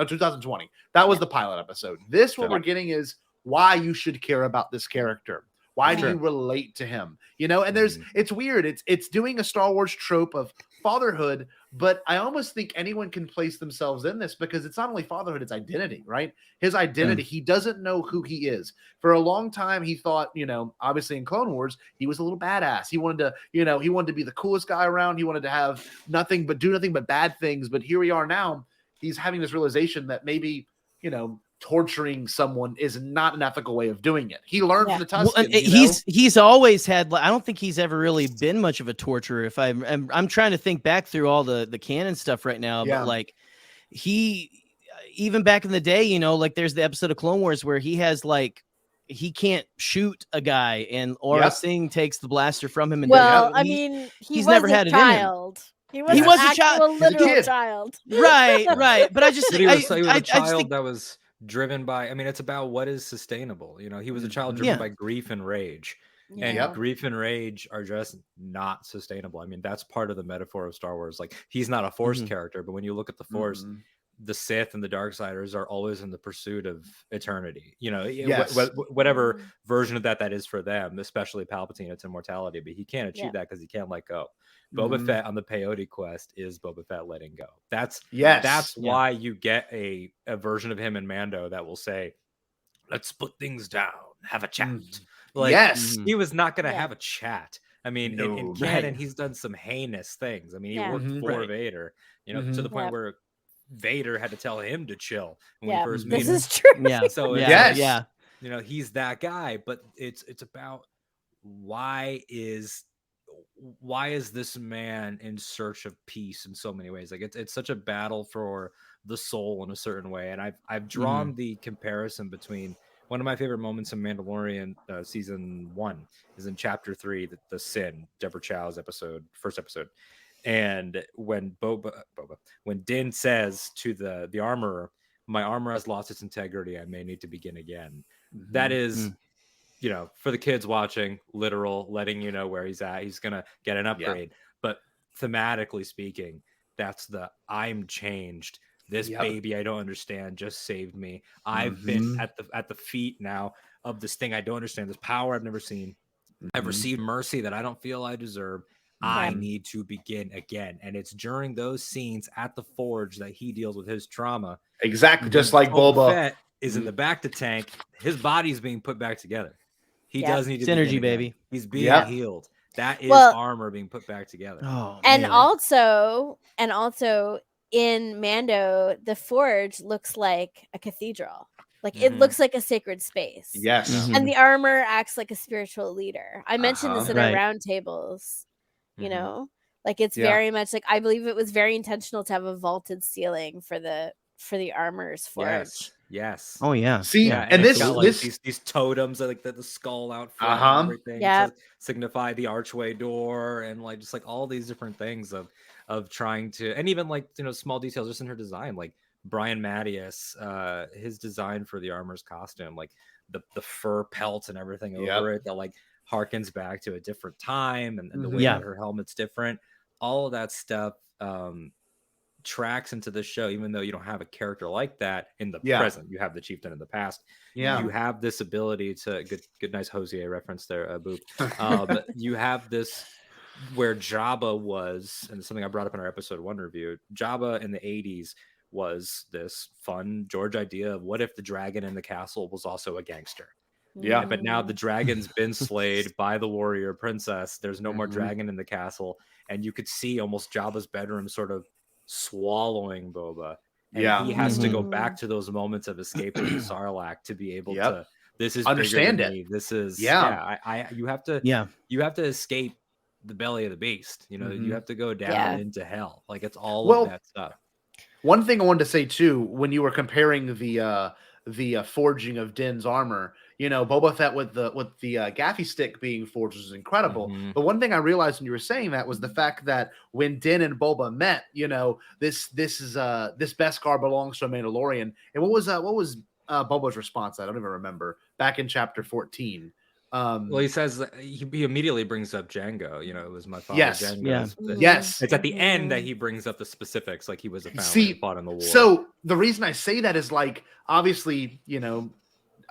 That was the pilot episode. This, what we're getting is why you should care about this character. Why do you relate to him? You know, and it's weird. It's doing a Star Wars trope of fatherhood, but I almost think anyone can place themselves in this because it's not only fatherhood, it's identity, right? His identity, he doesn't know who he is. For a long time, he thought, you know, obviously in Clone Wars, he was a little badass. He wanted to, you know, he wanted to be the coolest guy around. He wanted to have do nothing but bad things. But here we are now. He's having this realization that maybe, you know, torturing someone is not an ethical way of doing it. He learned from the Tusken. He's always had. I don't think he's ever really been much of a torturer. If I'm trying to think back through all the canon stuff right now, but like he, even back in the day, you know, like there's the episode of Clone Wars where he has like he can't shoot a guy, and Aura Singh takes the blaster from him. And I mean, he's never had it in him. He was a child, literal child. Right. But I just think he was a child that was driven by, I mean, it's about what is sustainable. You know, he was a child driven by grief and rage. And grief and rage are just not sustainable. I mean, that's part of the metaphor of Star Wars. Like, he's not a Force character, but when you look at the Force, the Sith and the Darksiders are always in the pursuit of eternity. You know, Yes. whatever version of that is for them, especially Palpatine, it's immortality, but he can't achieve Yeah. that because he can't let go. Boba Fett on the peyote quest is Boba Fett letting go. That's why you get a version of him in Mando that will say, let's put things down, have a chat. Like, he was not going to have a chat. I mean, in canon, he's done some heinous things. I mean, he worked for Vader, you know, to the point where Vader had to tell him to chill when we first meet him. This is true. Yeah. So yeah. You know, he's that guy, but it's about why is this man in search of peace in so many ways? Like it's such a battle for the soul in a certain way. And I've drawn the comparison between one of my favorite moments in Mandalorian season 1 is in chapter 3, the Sin, Deborah Chow's first episode. And when when Din says to the armorer, my armor has lost its integrity, I may need to begin again. That is, you know, for the kids watching, literal, letting you know where he's at. He's going to get an upgrade. But thematically speaking, that's the I'm changed. This baby I don't understand just saved me. I've been at the feet now of this thing I don't understand, this power I've never seen. I've received mercy that I don't feel I deserve. I need to begin again. And it's during those scenes at the forge that he deals with his trauma. Exactly, just like Boba Fett is in the back to tank. His body's being put back together. He does need to synergy, baby. He's being healed. That is armor being put back together. Oh, and man. also in Mando, the forge looks like a cathedral. Like it looks like a sacred space. Yes. And the armor acts like a spiritual leader. I mentioned this in our roundtables. You know, like it's very much like, I believe it was very intentional to have a vaulted ceiling for the armor's forge. Yes. Oh yeah. See, and it's got, like, these totems, like the skull out front and everything to signify the archway door, and like just like all these different things of trying to, and even like, you know, small details just in her design, like Brian Mattias, his design for the armor's costume, like the fur pelts and everything over it that like harkens back to a different time, and the way that her helmet's different. All of that stuff tracks into the show, even though you don't have a character like that in the present. You have the chieftain in the past. You have this ability to good nice Hosier reference there, Boop. You have this where Jabba was, and something I brought up in our episode 1 review. Jabba in the 80s was this fun George idea of what if the dragon in the castle was also a gangster. But now the dragon's been slayed by the warrior princess. There's no more dragon in the castle, and you could see almost Jabba's bedroom sort of swallowing Boba. And he has to go back to those moments of escaping the Sarlacc to be able to. This is understand bigger than it. Me. This is you have to escape the belly of the beast. You know, you have to go down into hell. Like it's all of that stuff. One thing I wanted to say too, when you were comparing the forging of Din's armor, you know, Boba Fett with the gaffy stick being forged was incredible. But one thing I realized when you were saying that was the fact that when Din and Boba met, you know, this Beskar belongs to a Mandalorian. And what was Boba's response? I don't even remember. Back in chapter 14. Well, he says that he immediately brings up Django. You know, it was my father. Yes. Django. Yes. It's at the end that he brings up the specifics, like he was a family and fought in the war. So the reason I say that is, like, obviously, you know,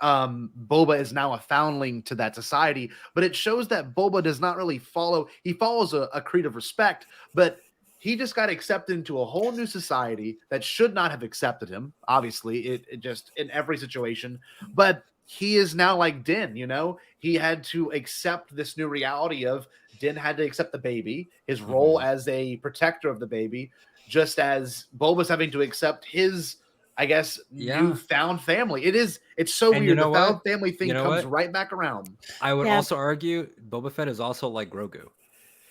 Boba is now a foundling to that society, but it shows that Boba does not really follow. He follows a creed of respect, but he just got accepted into a whole new society that should not have accepted him. Obviously, it just in every situation, but he is now like Din, you know, he had to accept this new reality of Din had to accept the baby, his role as a protector of the baby, just as Boba's having to accept his, I guess, newfound family. It's so weird. The found family thing comes right back around. I would also argue Boba Fett is also like Grogu.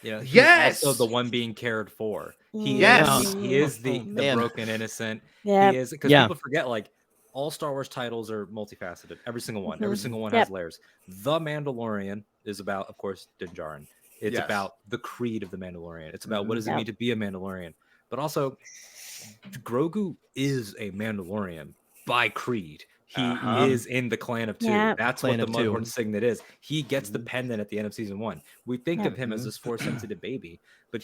You know, he's also the one being cared for. He is the broken innocent. He is, because people forget, like, all Star Wars titles are multifaceted. Every single one. Every single one has layers. The Mandalorian is about, of course, Din Djarin. It's about the creed of the Mandalorian. It's about what does it mean to be a Mandalorian. But also, Grogu is a Mandalorian by creed. He is in the clan of 2. That's what the Mudhorn signet is. He gets the pendant at the end of season 1. We think of him as this Force-sensitive baby, but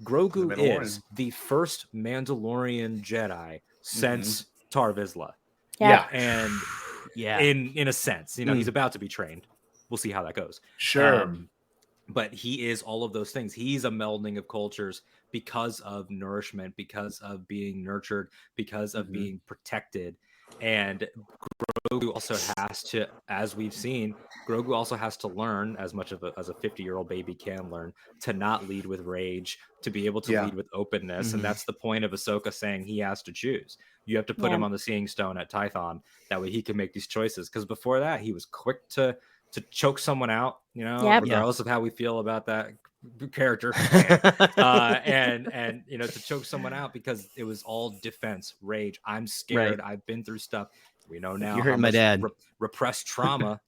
Grogu is the first Mandalorian Jedi since Tar Vizsla. Yeah. And Yeah. in a sense, he's about to be trained. We'll see how that goes. Sure. But he is all of those things. He's a melding of cultures because of nourishment, because of being nurtured, because of being protected. And Grogu also has to, as we've seen, Grogu also has to learn as much as a 50-year-old baby can learn to not lead with rage, to be able to lead with openness. And that's the point of Ahsoka saying he has to choose. You have to put him on the Seeing Stone at Tython. That way he can make these choices. Because before that, he was quick to choke someone out, regardless of how we feel about that character. And to choke someone out because it was all defense, rage. I'm scared. I've been through stuff. We know now You're how hurting my much dad. Repressed trauma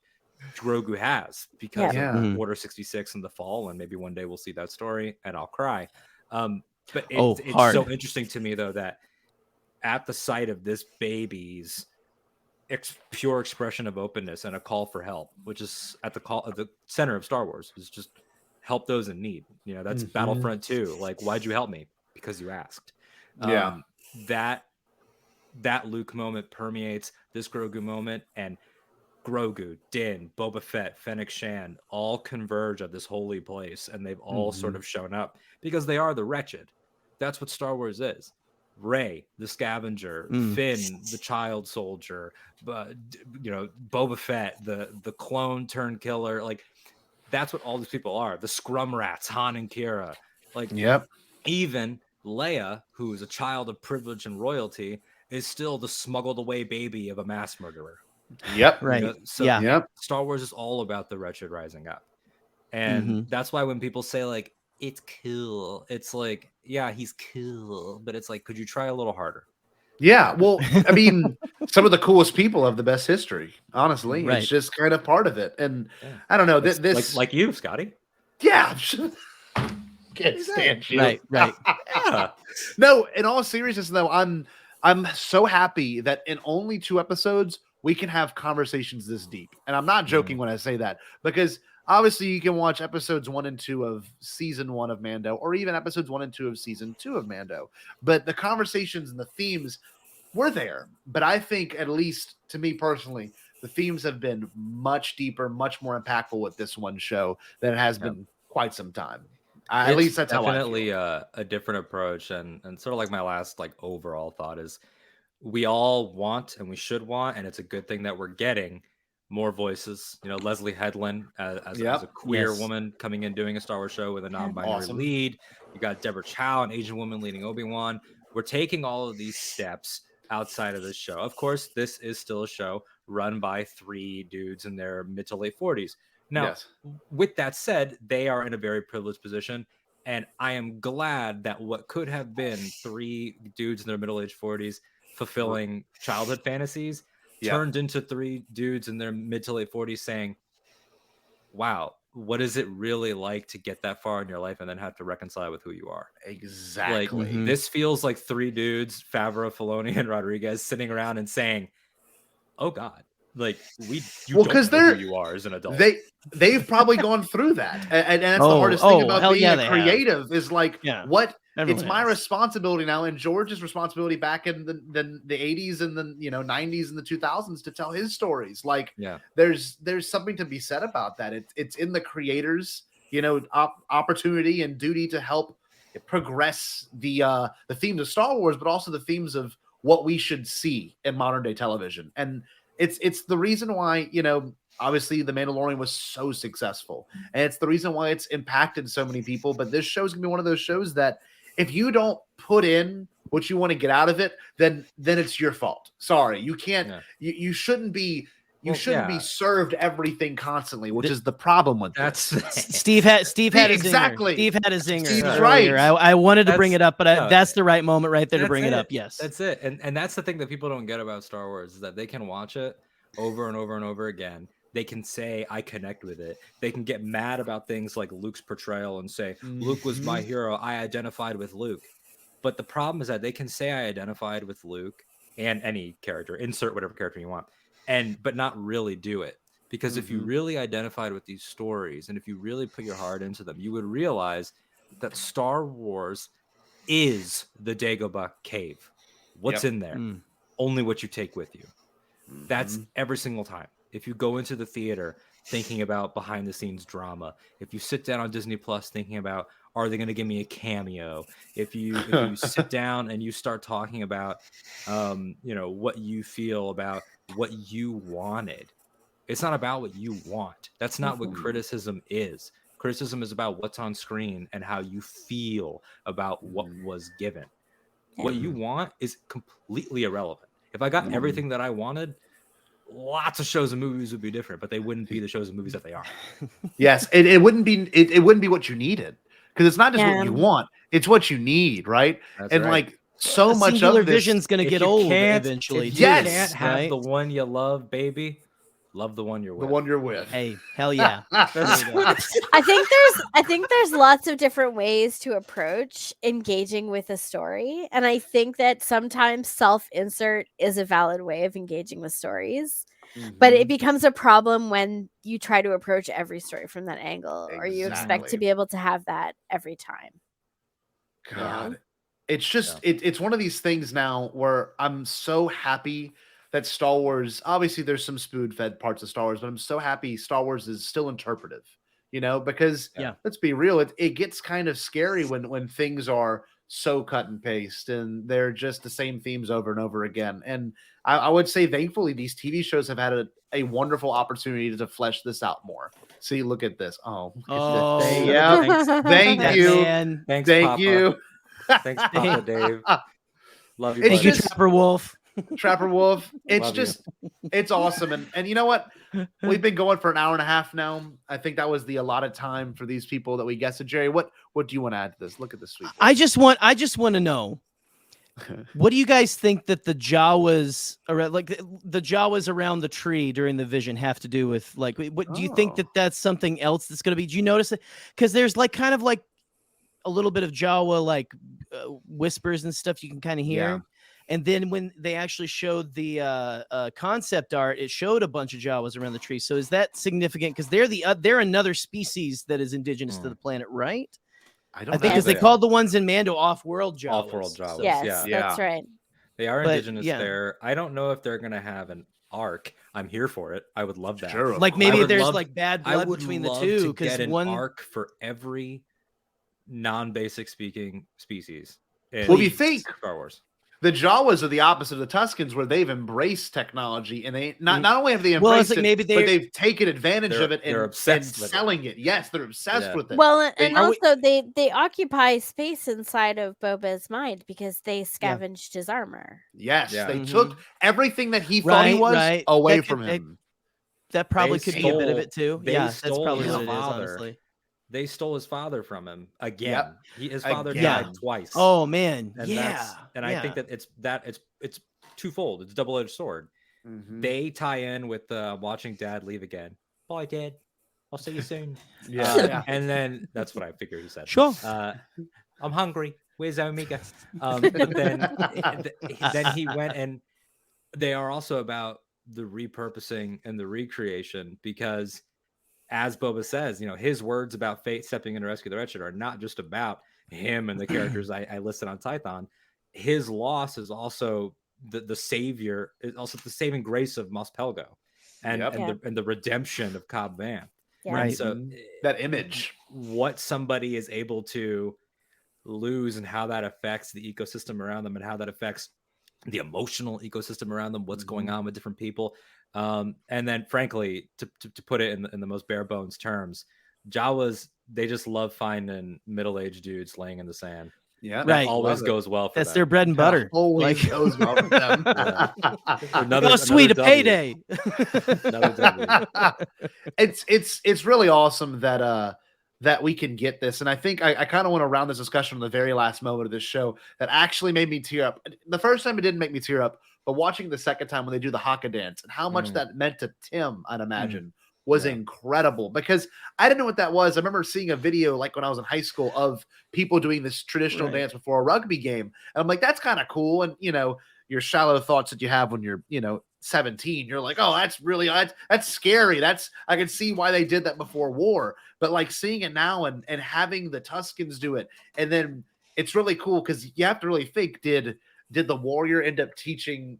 Grogu has because of Order 66 in the fall, and maybe one day we'll see that story and I'll cry. But it's so interesting to me though that at the sight of this baby's pure expression of openness and a call for help, which is at the center of Star Wars, is just help those in need. That's Battlefront 2. Like, why'd you help me? Because you asked. That Luke moment permeates this Grogu moment, and Grogu, Din, Boba Fett, Fennec Shan all converge at this holy place, and they've all sort of shown up because they are the wretched. That's what Star Wars is. Rey, the scavenger, Finn, the child soldier, Boba Fett, the clone turned killer. Like, that's what all these people are. The scrum rats, Han and Kira. Like, even Leia, who is a child of privilege and royalty, is still the smuggled away baby of a mass murderer. Right. Star Wars is all about the wretched rising up. And that's why when people say, like, it's cool, it's like, yeah, he's cool, but it's like, could you try a little harder? Yeah, well, I mean, some of the coolest people have the best history, honestly. It's just kind of part of it. And I don't know, this like you, Scotty. Yeah. Can't stand you. Right. No, in all seriousness though, I'm so happy that in only 2 episodes we can have conversations this deep. And I'm not joking when I say that, because obviously you can watch episodes 1 and 2 of season 1 of Mando, or even episodes 1 and 2 of season 2 of Mando. But the conversations and the themes were there. But I think, at least to me personally, the themes have been much deeper, much more impactful with this one show than it has been quite some time. At least that's definitely how I feel. a different approach. And sort of like my last overall thought is, we all want and we should want, and it's a good thing that we're getting more voices. Leslie Headland as a queer woman coming in doing a Star Wars show with a non-binary lead. You got Deborah Chow, an Asian woman leading Obi-Wan. We're taking all of these steps outside of this show. Of course, this is still a show run by 3 dudes in their mid to late 40s. Now, with that said, they are in a very privileged position. And I am glad that what could have been 3 dudes in their middle-aged 40s fulfilling childhood fantasies turned into 3 dudes in their mid to late 40s saying, wow, what is it really like to get that far in your life and then have to reconcile with who you are? Exactly. Like, this feels like 3 dudes, Favreau, Filoni, and Rodriguez, sitting around and saying, oh God, like, you don't know who you are as an adult. They've probably gone through that, and that's the hardest thing about being a creative is what it's my responsibility now, and George's responsibility back in the 80s and the 90s and the 2000s to tell his stories. There's something to be said about that. It's in the creators opportunity and duty to help progress the themes of Star Wars, but also the themes of what we should see in modern day television. And it's the reason why, obviously The Mandalorian was so successful, and it's the reason why it's impacted so many people. But this show is gonna be one of those shows that if you don't put in what you want to get out of it, then it's your fault. Sorry, you can't. You shouldn't be. You shouldn't be served everything constantly, which is the problem with that. Steve had a zinger. Steve had a zinger. Steve's right. I wanted to bring it up, but that's the right moment right there to bring it up. Yes, that's it. And that's the thing that people don't get about Star Wars, is that they can watch it over and over and over again. They can say, I connect with it. They can get mad about things like Luke's portrayal and say, Luke was my hero. I identified with Luke. But the problem is that they can say I identified with Luke and any character, insert whatever character you want, but not really do it. Because if you really identified with these stories, and if you really put your heart into them, you would realize that Star Wars is the Dagobah cave. What's in there? Mm. Only what you take with you. That's every single time. If you go into the theater thinking about behind the scenes drama, if you sit down on Disney Plus thinking about, are they going to give me a cameo? If you sit down and you start talking about, what you feel about what you wanted, it's not about what you want. That's not what criticism is. Criticism is about what's on screen and how you feel about what was given. What you want is completely irrelevant. If I got everything that I wanted, lots of shows and movies would be different, but they wouldn't be the shows and movies that they are. Yes, it wouldn't be it wouldn't be what you needed, because it's not just what you want, it's what you need, right? That's and right. like so A much singular of this, vision's going to If get you old can't- eventually. If too, you Yes, can't have right? the one you love, baby, love the one you're the with. one you're with. Hey, hell yeah. There you go. I think there's lots of different ways to approach engaging with a story, and I think that sometimes self-insert is a valid way of engaging with stories. But it becomes a problem when you try to approach every story from that angle, or you expect Exactly. to be able to have that every time. God, it's just it's one of these things now where I'm so happy that Star Wars, obviously there's some spoon-fed parts of Star Wars, but I'm so happy Star Wars is still interpretive, because let's be real, it gets kind of scary when things are so cut and paste and they're just the same themes over and over again. And I would say thankfully these TV shows have had a wonderful opportunity to flesh this out more. See, look at this. Oh, yeah. Thanks. Thank That you. man. Thanks, Thank Papa. you. Thanks, Papa Dave. Love you, It's Thank you, just- Trapper Wolf. Trapper Wolf. It's Love you. just, it's awesome. And you know what? We've been going for an hour and a half now. I think that was the allotted time for these people that we guessed. Jerry, what do you want to add to this? Look at this sweet. I just want to know, what do you guys think that the Jawas around, like the Jawas around the tree during the vision, have to do with? Like, what do you think that that's something else that's going to be? Do you notice it? Because there's like kind of like a little bit of Jawa like whispers and stuff you can kind of hear. Yeah. And then when they actually showed the concept art, it showed a bunch of Jawas around the tree. So is that significant? Because they're another species that is indigenous to the planet, right? I I don't think know. because they called the ones in Mando off-world Jawas. Off-world Jawas. So- Yes, Yeah. that's right. They are But, indigenous there. I don't know if they're going to have an arc. I'm here for it. I would love that. Sure. Like I maybe would there's love- like bad I blood would between the love two, to because get an one arc for every non-basic speaking species. Well, if you think Star Wars, the Jawas are the opposite of the Tuscans, where they've embraced technology and they not only have they Well, embraced it's like it, maybe but they've taken advantage of it they're and obsessed with it. selling it. Yes, they're obsessed Yeah. with it. Well, and Are we- also they occupy space inside of Boba's mind because they scavenged his armor. Yes, Yeah. they Mhm. took everything that he thought he Right, was right. away That from could- him. that probably They could be a bit of it stole- too. they Yeah, that's stole probably his what it is, father. honestly. they stole his father from him again. Yep. His father Again. died twice. Oh man, and yeah. I think that it's twofold. It's a double-edged sword. Mhm. They tie in with watching Dad leave again. Bye, Dad. I'll see you soon. Yeah. And then that's what I figured he said. Sure. I'm hungry. Where's Omega? But then he went, and they are also about the repurposing and the recreation, because as Boba says, his words about fate stepping in to rescue the wretched are not just about him and the characters I listed on Tython. His loss is also the savior, is also the saving grace of Mos Pelgo and, Yep. and the redemption of Cobb Vanth. Yeah. Right. So That image. what somebody is able to lose and how that affects the ecosystem around them and how that affects the emotional ecosystem around them, what's going on with different people. And then frankly, to put it in the most bare bones terms, Jawas, they just love finding middle-aged dudes laying in the sand. Yeah. Right. Always Love it. goes well for That's them. their bread and butter. Always Like, goes well with them. oh, sweet, a W. payday. Another W. It's really awesome that we can get this. And I think I kind of want to round this discussion on the very last moment of this show that actually made me tear up. The first time it didn't make me tear up, but watching the second time when they do the Haka dance and how much that meant to Tim, I'd imagine, was incredible, because I didn't know what that was. I remember seeing a video like when I was in high school of people doing this traditional dance before a rugby game. And I'm like, that's kind of cool. And, your shallow thoughts that you have when you're, 17, you're like, oh, that's scary. I can see why they did that before war. But like seeing it now and having the Tuskens do it. And then it's really cool because you have to really think, did did the warrior end up teaching,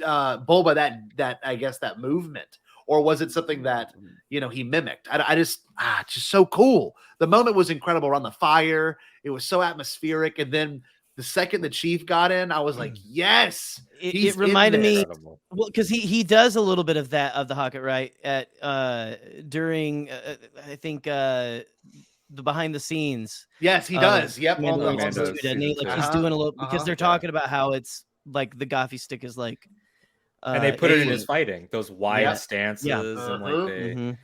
Boba that I guess that movement, or was it something that he mimicked? I just just so cool. The moment was incredible around the fire. It was so atmospheric, and then the second the chief got in, I was like, yes, it reminded in me, this. well, because he does a little bit of that of the Hocket, right? At during I think the behind the scenes. Yes, he does. Yep, Mandalorian season 2, doesn't he? Like he's doing a little because they're talking about how it's like the Goffy stick is like, and they put it in his fighting, those wide stances, and like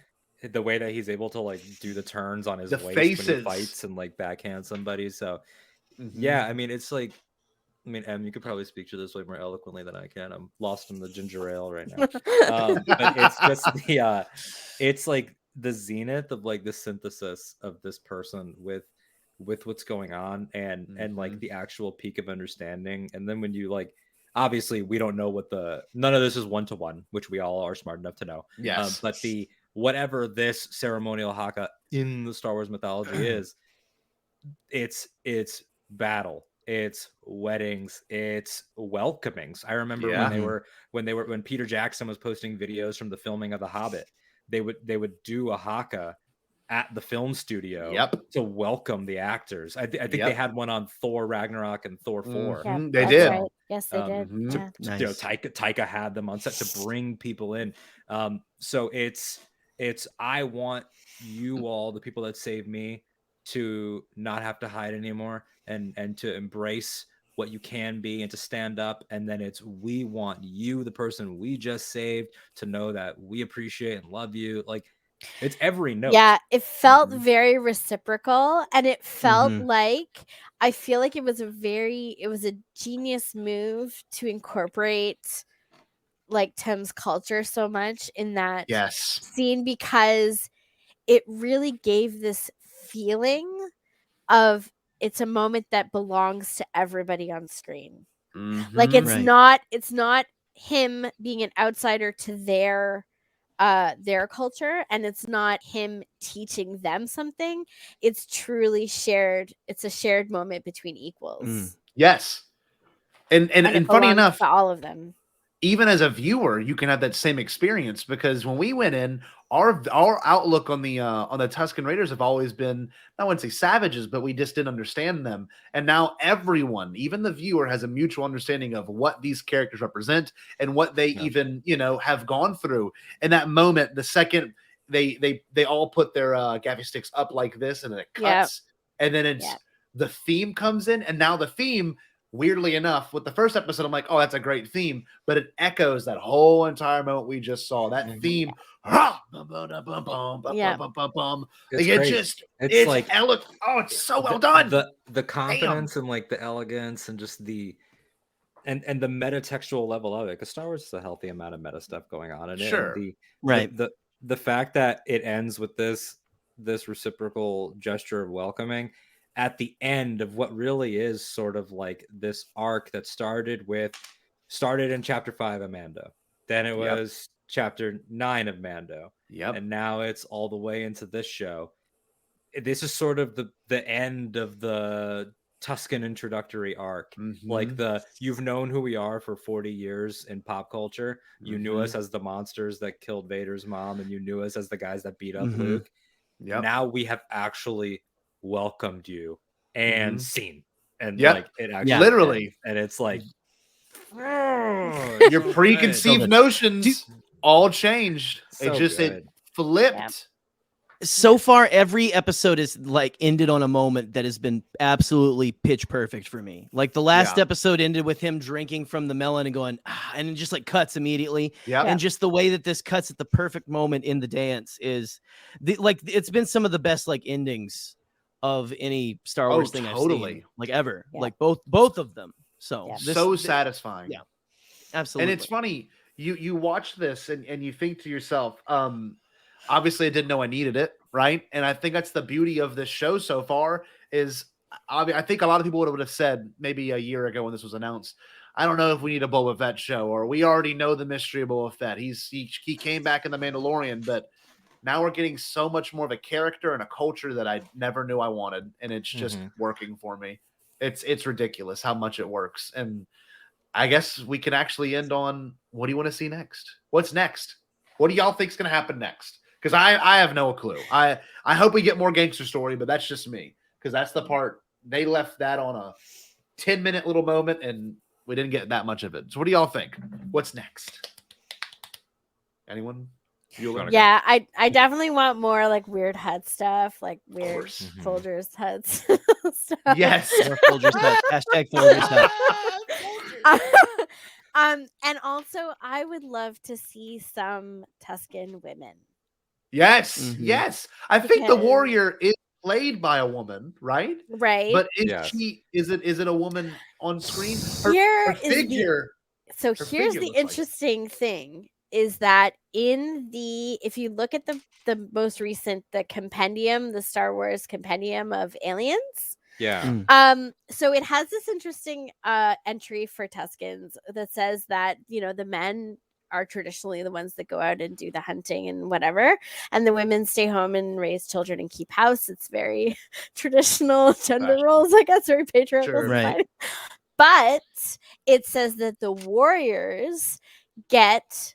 the way that he's able to like do the turns on his waist when he fights and like backhand somebody. So yeah, I mean, it's like, I mean, Em, you could probably speak to this way more eloquently than I can. I'm lost in the ginger ale right now. But it's just it's like the zenith of like the synthesis of this person with what's going on and like the actual peak of understanding. And then when you like, obviously we don't know what none of this is 1-to-1, which we all are smart enough to know. Yes. But whatever this ceremonial haka in the Star Wars mythology is, it's battle, it's weddings, it's welcomings. I remember when Peter Jackson was posting videos from the filming of The Hobbit, they would do a haka at the film studio to welcome the actors. I think they had one on Thor Ragnarok and Thor 4. Yeah, they did. Right. Yes, they did. Yeah. Nice. Taika had them on set to bring people in. So it's I want you all, the people that saved me, to not have to hide anymore and to embrace what you can be and to stand up. And then we want you, the person we just saved, to know that we appreciate and love you. Like, it's every note. Yeah, it felt very reciprocal, and it felt like, I feel like it was a genius move to incorporate like Tim's culture so much in that scene, because it really gave this feeling of it's a moment that belongs to everybody on screen. Like it's not him being an outsider to their culture, and it's not him teaching them something. It's truly shared. It's a shared moment between equals. Yes. And funny enough, to all of them, even as a viewer, you can have that same experience, because when we went in, our outlook on the Tusken Raiders have always been, I wouldn't say savages, but we just didn't understand them. And now everyone, even the viewer, has a mutual understanding of what these characters represent and what they even, have gone through. In that moment, the second they all put their gaffy sticks up like this, and it cuts, and then the theme comes in, and now the theme, weirdly enough, with the first episode, I'm like, oh, that's a great theme, but it echoes that whole entire moment we just saw. That theme, it's like eloquent. Oh, it's so well done. The confidence and like the elegance and just the and the metatextual level of it, because Star Wars is a healthy amount of meta stuff going on in it. The fact that it ends with this reciprocal gesture of welcoming at the end of what really is sort of like this arc that started in chapter 5 of Mando. Then it was chapter 9 of Mando. And now it's all the way into this show. This is sort of the end of the Tusken introductory arc. Like you've known who we are for 40 years in pop culture. You knew us as the monsters that killed Vader's mom, and you knew us as the guys that beat up Luke. Now we have actually welcomed you and seen, and like it actually literally, and it's like your preconceived notions all changed. It flipped. So far, every episode is like ended on a moment that has been absolutely pitch perfect for me. Like the last episode ended with him drinking from the melon and going, and it just like cuts immediately. And just the way that this cuts at the perfect moment in the dance is like, it's been some of the best like endings of any Star Wars thing I've seen, like ever. Like both of them. So satisfying. Yeah, absolutely. And it's funny, you watch this and you think to yourself, obviously I didn't know I needed it, right? And I think that's the beauty of this show so far is, I think a lot of people would have said maybe a year ago when this was announced, I don't know if we need a Boba Fett show, or we already know the mystery of Boba Fett. He came back in The Mandalorian, but now we're getting so much more of a character and a culture that I never knew I wanted, and it's just working for me. It's ridiculous how much it works. And I guess we can actually end on, what do you want to see next? What's next? What do y'all think is going to happen next? Because I have no clue. I hope we get more Gangster Story, but that's just me. Because that's the part, they left that on a 10-minute little moment, and we didn't get that much of it. So what do y'all think? What's next? Anyone? Yeah, I definitely want more like weird hut stuff, like weird Folgers huts stuff. Yes. More Folgers hut. Hashtag Folgers hut. And also I would love to see some Tuscan women. Yes, yes. I think the warrior is played by a woman, right? Right. But is it a woman on screen? Her figure. Here's the interesting thing is that if you look at the most recent, the compendium, the Star Wars compendium of aliens. Yeah. So it has this interesting entry for Tuscans that says that, the men are traditionally the ones that go out and do the hunting and whatever, and the women stay home and raise children and keep house. It's very traditional gender roles, I guess, very patriarchal. Right. But it says that the warriors get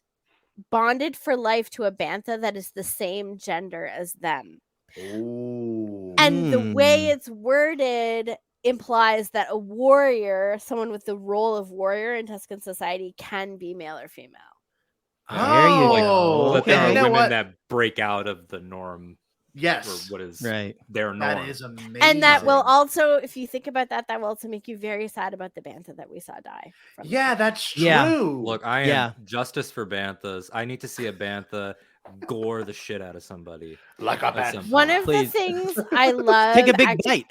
bonded for life to a bantha that is the same gender as them. Ooh. And the way it's worded implies that a warrior, someone with the role of warrior in Tuscan society, can be male or female. There you go. But there You are know women what? that break out of the norm. Yes. For what is Right. their norm. That is amazing. And that will also, if you think about that, will also make you very sad about the bantha that we saw die. Yeah, that's true. Yeah. Look, I am justice for banthas. I need to see a bantha gore the shit out of somebody. Like a bantha. One of the things I love, Take a big bite.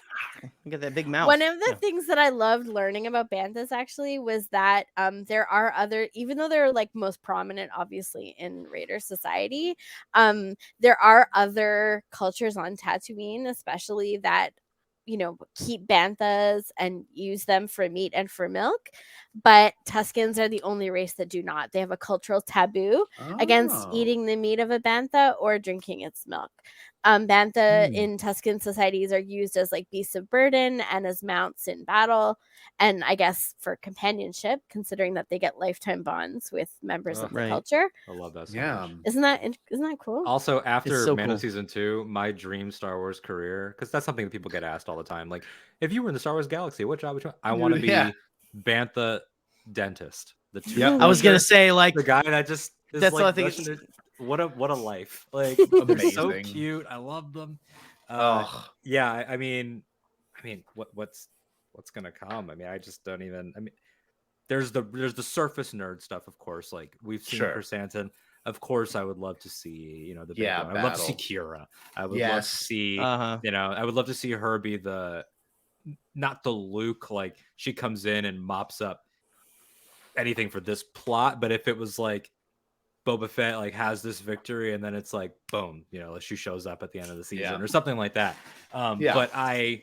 Look at that big mouth. One of the things that I loved learning about banthas actually was that there are other, even though they're like most prominent, obviously, in Raider society, there are other cultures on Tatooine, especially that keep banthas and use them for meat and for milk. But Tuscans are the only race that do not. They have a cultural taboo against eating the meat of a bantha or drinking its milk. Bantha in Tuscan societies are used as like beasts of burden and as mounts in battle, and I guess for companionship, considering that they get lifetime bonds with members of the culture. I love that. So much. Isn't that cool? Also, after so Mando cool. Season 2, my dream Star Wars career, because that's something that people get asked all the time. Like, if you were in the Star Wars galaxy, what job would you? I want to be Bantha dentist. I was gonna say like the guy that just is that's like, all I think. what a life. Like they're so cute. I love them. Yeah, I mean, what's gonna come? I mean, I just don't even. I mean, there's the surface nerd stuff, of course. Like we've seen Chrysanthemum. Of course, I would love to see the big one. I'd love to see Kira. I would love to see I would love to see her be not the Luke, like she comes in and mops up anything for this plot, but if it was like Boba Fett like has this victory and then it's like boom, she shows up at the end of the season or something like that. But what I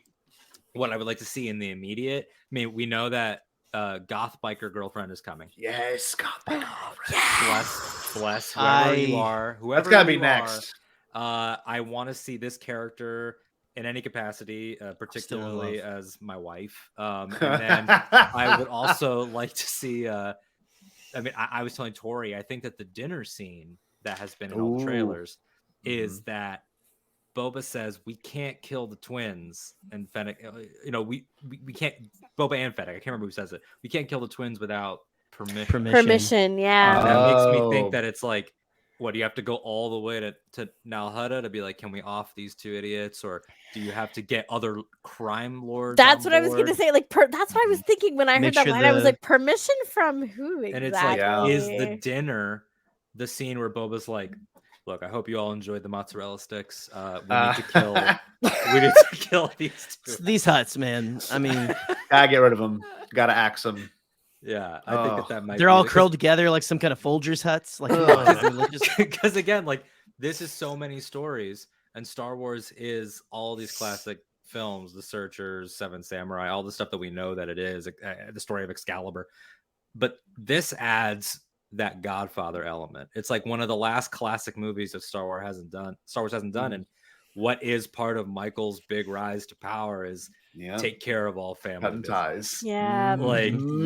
would like to see in the immediate, I mean, we know that goth biker girlfriend is coming. Yes, goth biker girlfriend. Bless whoever you are. Whoever that's gotta be you next. I want to see this character in any capacity, particularly as my wife. And then I would also like to see. I mean, I was telling Tori, I think that the dinner scene that has been in all the trailers is that Boba says we can't kill the twins, and Fennec, we can't. Boba and Fennec, I can't remember who says it. We can't kill the twins without permission. Yeah. That makes me think that it's like, what, do you have to go all the way to Nal Hutta to be like, can we off these two idiots, or do you have to get other crime lords? That's what I was going to say. Like, that's what I was thinking when I heard that line. I was like, permission from who exactly? And it's like, is the dinner the scene where Boba's like, look, I hope you all enjoyed the mozzarella sticks. We need to kill these two. These huts, man. I mean, gotta get rid of them. Gotta axe them. Yeah, I think that might. They're all curled together like some kind of Folgers huts. Like, because again, like this is so many stories, and Star Wars is all these classic films: The Searchers, Seven Samurai, all the stuff that we know that it is, the story of Excalibur. But this adds that Godfather element. It's like one of the last classic movies that Star Wars hasn't done, and what is part of Michael's big rise to power is Yeah. take care of all family Cutting business. ties. Yeah. Like Mhm.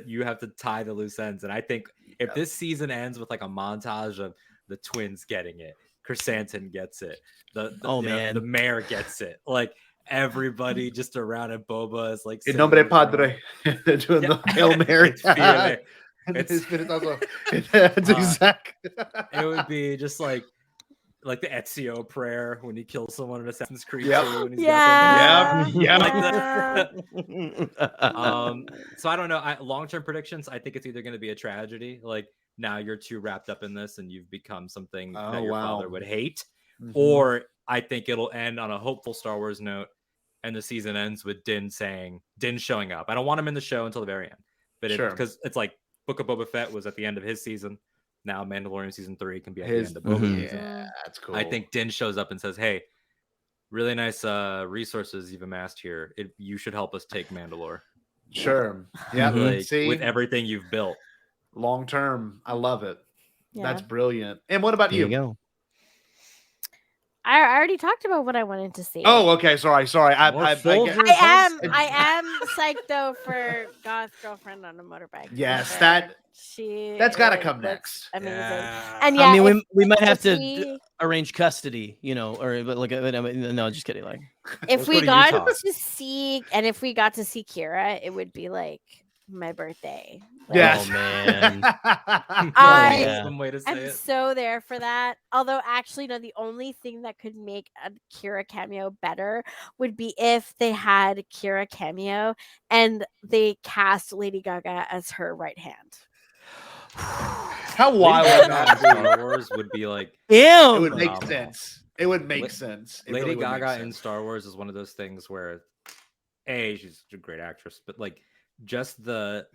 you have to tie the loose ends. And I think if this season ends with like a montage of the twins getting it, Chrysanthemum gets it, the man. mayor gets it, like everybody just around at Boba is like In nombre singing along. padre. Doing the Hail Mary. It's Fili. It's Uh, exact. It would be just like the Ezio prayer when he kills someone in Assassin's Creed Yep. 2 and he's Yeah. got them. Yep. Like Yeah. so I don't know. Long-term predictions, I think it's either going to be a tragedy, like now you're too wrapped up in this and you've become something that your father would hate, or I think it'll end on a hopeful Star Wars note and the season ends with Din showing up. I don't want him in the show until the very end, but because it's like Book of Boba Fett was at the end of his season. Now Mandalorian season 3 can be at the end of Boba season. Yeah, that's cool. I think Din shows up and says, "Hey, really nice resources you've amassed here. You should help us take Mandalore." Sure. Yeah. Like, See, with everything you've built. long term, I love it. Yeah. That's brilliant. And what about There you go. I already talked about what I wanted to see. Oh, okay. Sorry. I am psyched though for Goth's girlfriend on a motorbike. Yes, that's got to come looks next. Amazing. Yeah. And yeah, I mean, we might have if to we- arrange custody, or like no, just kidding. Like if Let's we go to got Utah. to see, and if we got to see Kira, it would be like my birthday. Like, Yes. Oh, man. I yeah. Some way to say I'm it. so there for that. Although, actually, no, the only thing that could make a Kira cameo better would be if they had Kira cameo and they cast Lady Gaga as her right hand. How Lady wild would Gaga that in be? Star Wars would be like It would make phenomenal. sense. It would make La- sense. It Lady really would make Gaga in sense. Star Wars is one of those things where she's a great actress, but like just the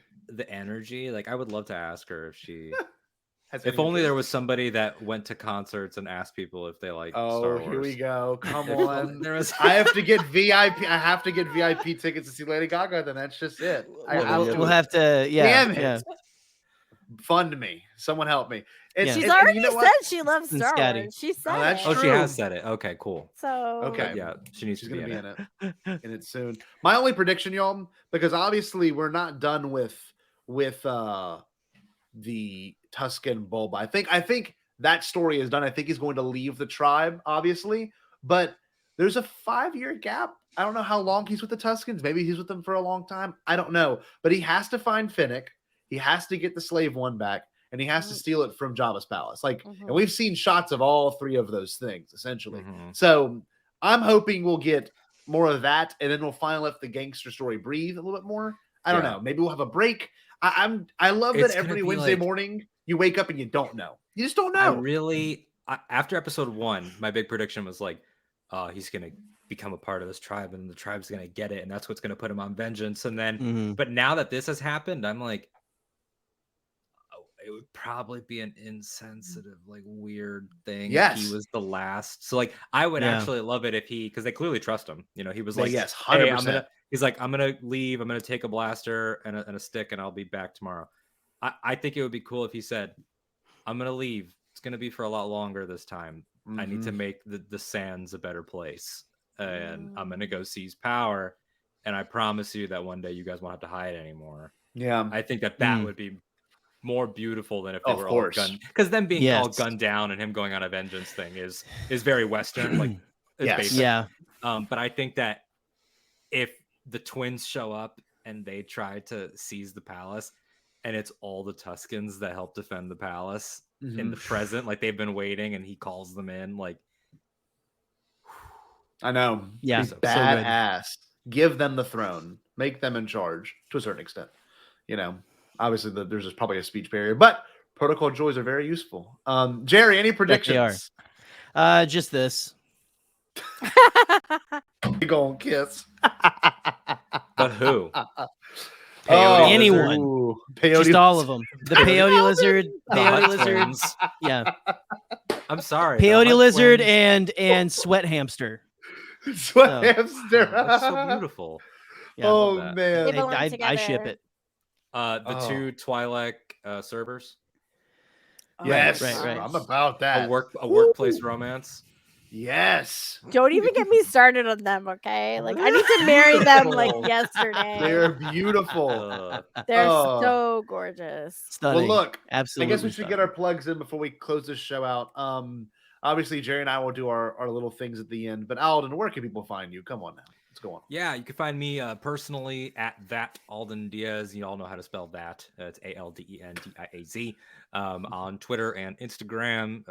energy, like I would love to ask her if she if only there was somebody that went to concerts and asked people if they like Star Oh, Wars. here we go. Come If on. there was I have to get VIP. I have to get VIP tickets to see Lady Gaga. Then that's just it. we'll have to. Yeah, Damn it. yeah. Fund me. Someone help me. Yeah. She's and already you know said what? she loves And Star Scatty. Wars. She said that's it. Oh, she true. has said it. Okay, cool. So Okay. Yeah, she needs She's to gonna be be in in it. it, and it's soon. My only prediction, y'all, because obviously we're not done with the Tusken Bulba. I think that story is done. I think he's going to leave the tribe, obviously, but there's a 5-year gap. I don't know how long he's with the Tuskens. Maybe he's with them for a long time. I don't know, but he has to find Finnick. He has to get the slave one back, and he has to steal it from Jabba's palace. Like, and we've seen shots of all 3 of those things essentially. Mhm. So I'm hoping we'll get more of that, and then we'll finally let the gangster story breathe a little bit more. I don't know. Maybe we'll have a break. I love It's that every gonna be Wednesday like- morning you wake up and you don't know. You just don't know. After episode 1, my big prediction was like, he's gonna become a part of this tribe, and the tribe's gonna get it, and that's what's gonna put him on vengeance. And then, but now that this has happened, I'm like, it would probably be an insensitive, like weird thing. If Yes. he was the last. So like, I would Yeah. actually love it if because they clearly trust him. He was Yeah, like, yes, hey, 100%. he's like, I'm gonna leave. I'm gonna take a blaster and a stick, and I'll be back tomorrow. I think it would be cool if he said, I'm gonna leave. It's gonna be for a lot longer this time. I need to make the sands a better place, and I'm gonna go seize power. And I promise you that one day you guys won't have to hide anymore. Yeah. I think that would be more beautiful than if they Of were course. all gunned, because them being all Yes. gunned down and him going on a vengeance thing is very Western, like it's Yes. basic. Yeah. But I think that if the twins show up and they try to seize the palace, and it's all the Tuskens that help defend the palace in the present, like they've been waiting, and he calls them in, like I know. Yeah, He's so good. badass. Give them the throne. Make them in charge to a certain extent. Obviously there's probably a speech barrier, but protocol joys are very useful. Jerry, any predictions? Just this. You gonna kiss? but who? Anyone. Ooh, Just peyote- all of them. The peyote lizard, The peyote hot lizard. twins. Yeah, I'm sorry. the peyote hot lizard twins. and sweat hamster. Sweat Oh. hamster. That's so beautiful. Yeah, Oh that. man. They belong I ship together. it. The Oh. 2 Twi'lek servers. Yes, Right. I'm about that. A workplace romance. Yes. Don't even get me started on them, okay? Like I need to marry them like yesterday. They're beautiful. They're Oh. so gorgeous. Stunning. Well, look, Absolutely. I guess we should get our plugs in before we close this show out. Obviously, Jerry and I will do our little things at the end. But Alden, where can people find you? Come on now. What's going on? Yeah, you can find me personally at that Alden Diaz. You all know how to spell that. It's ALDENDIAZ. On Twitter and Instagram,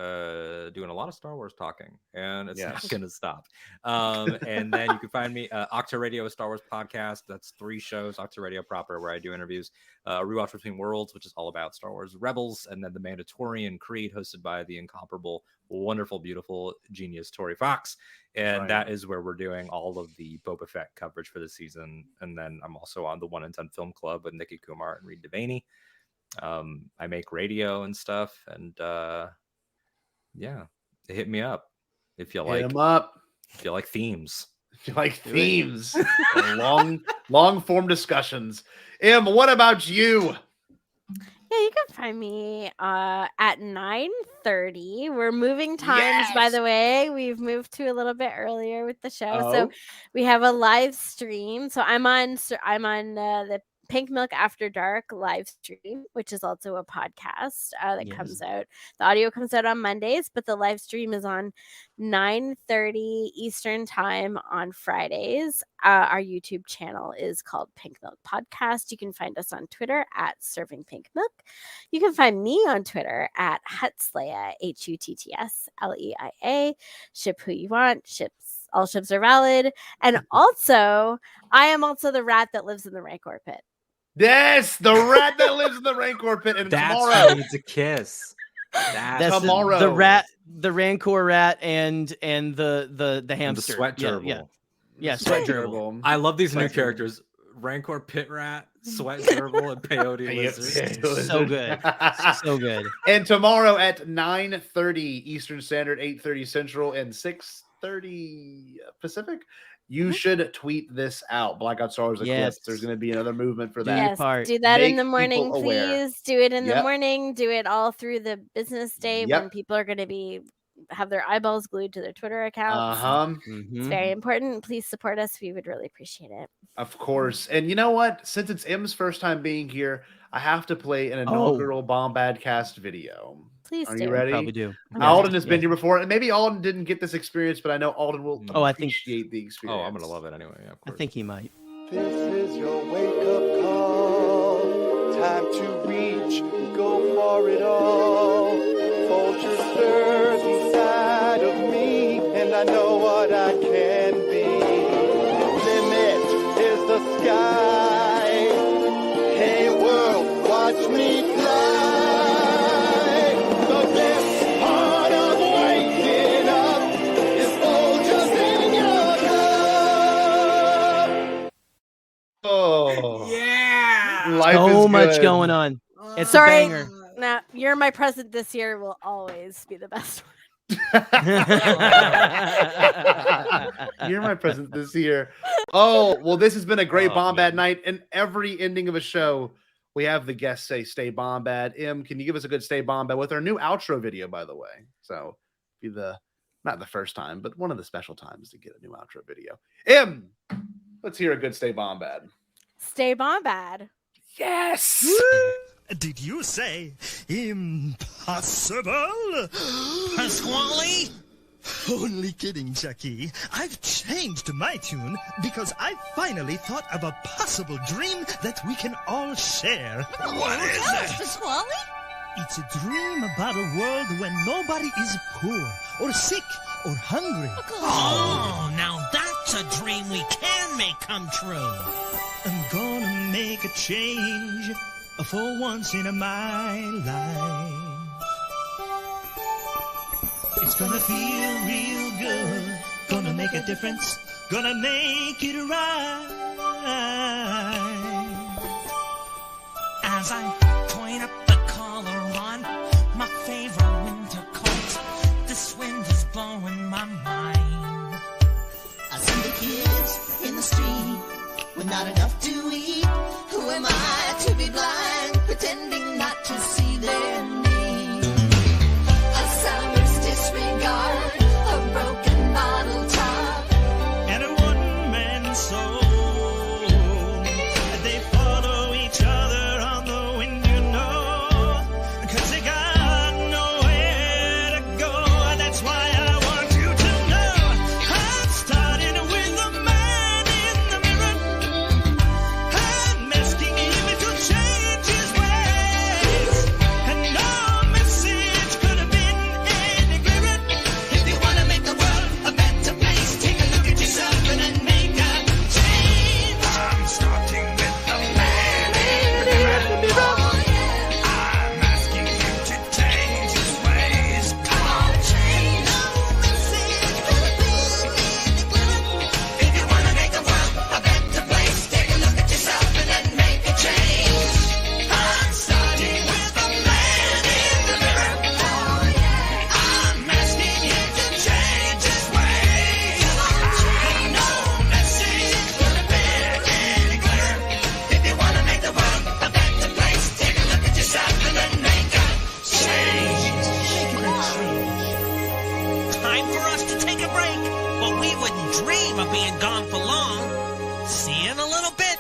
doing a lot of Star Wars talking, and it's not going to stop. And then you can find me Octa Radio, a Star Wars podcast. That's 3 shows. Octa Radio proper, where I do interviews. Rewatch Between Worlds, which is all about Star Wars Rebels, and then the Mandatorian Creed, hosted by the incomparable, wonderful, beautiful, genius Tori Fox. And that is where we're doing all of the Boba Fett coverage for the season. And then I'm also on the 1 in 10 Film Club with Nikki Kumar and Reed Devaney. I make radio and stuff, and hit me up if you like. Hit 'em up. If you like themes. If you like themes, long form discussions. Em, what about you? Yeah, you can find me at 9:30. We're moving times, by the way. We've moved to a little bit earlier with the show, so we have a live stream. So I'm on the Pink Milk After Dark live stream, which is also a podcast that comes out. The audio comes out on Mondays, but the live stream is on 9:30 Eastern time on Fridays. Our YouTube channel is called Pink Milk Podcast. You can find us on Twitter at Serving Pink Milk. You can find me on Twitter at Hutsleia, HUTTSLEIA. Ship who you want. All ships are valid. And also, I am also the rat that lives in the Rancor pit. Yes, the rat that lives in the Rancor pit. And That's tomorrow who needs a kiss. That's tomorrow. The Rancor rat, and the hamster. And the sweat gerbil. Yeah, sweat gerbil. I love these new characters. Rancor pit rat, sweat gerbil, and peyote lizard. So good. So good. And tomorrow at 9:30 Eastern Standard, 8:30 Central, and 6:30 Pacific, you should tweet this out. Blackout Star Wars Eclipse. There's going to be another movement for that. Yes, do that in the morning, people aware. please. Do it in the morning. Do it all through the business day when people are going to have their eyeballs glued to their Twitter accounts. It's very important. Please support us. We would really appreciate it. Of course. And you know what? Since it's M's first time being here, I have to play an inaugural Bombadcast video. Please Are do. you ready? Probably do. Alden has been here before, and maybe Alden didn't get this experience, but I know Alden will appreciate the experience. Oh, I'm going to love it anyway. Yeah, of course. I think he might. This is your wake-up call. Time to reach, go for it all. Vulture stirs inside of me, and I know what I can be. Limit is the sky. Hey world, watch me fly. The best part of waking up is vultures in your cup. Oh, yeah! Life so is much good. going on. It's Sorry. a banger. Now, You're My Present This Year will always be the best one. You're my present this year. Oh, well, this has been a great Bombad night. And every ending of a show, we have the guests say, "Stay Bombad." Em, can you give us a good "Stay Bombad" with our new outro video, by the way? So, be not the first time, but one of the special times to get a new outro video. Em, let's hear a good "Stay Bombad." Stay Bombad. Yes. Did you say impossible? Pasquale? Only kidding, Jackie. I've changed my tune because I finally thought of a possible dream that we can all share. What is it? Pasquale? It's a dream about a world when nobody is poor or sick or hungry. Oh, now that's a dream we can make come true. I'm gonna make a change for once in my life. It's gonna feel real good. Gonna make a difference. Gonna make it right. As I point up the collar on my favorite winter coat, this wind is blowing my mind. I see the kids in the street with not enough to eat. Who am I to be blind, pretending not to see their need? A soundless disregard, a broken time for us to take a break. But we wouldn't dream of being gone for long. See you in a little bit.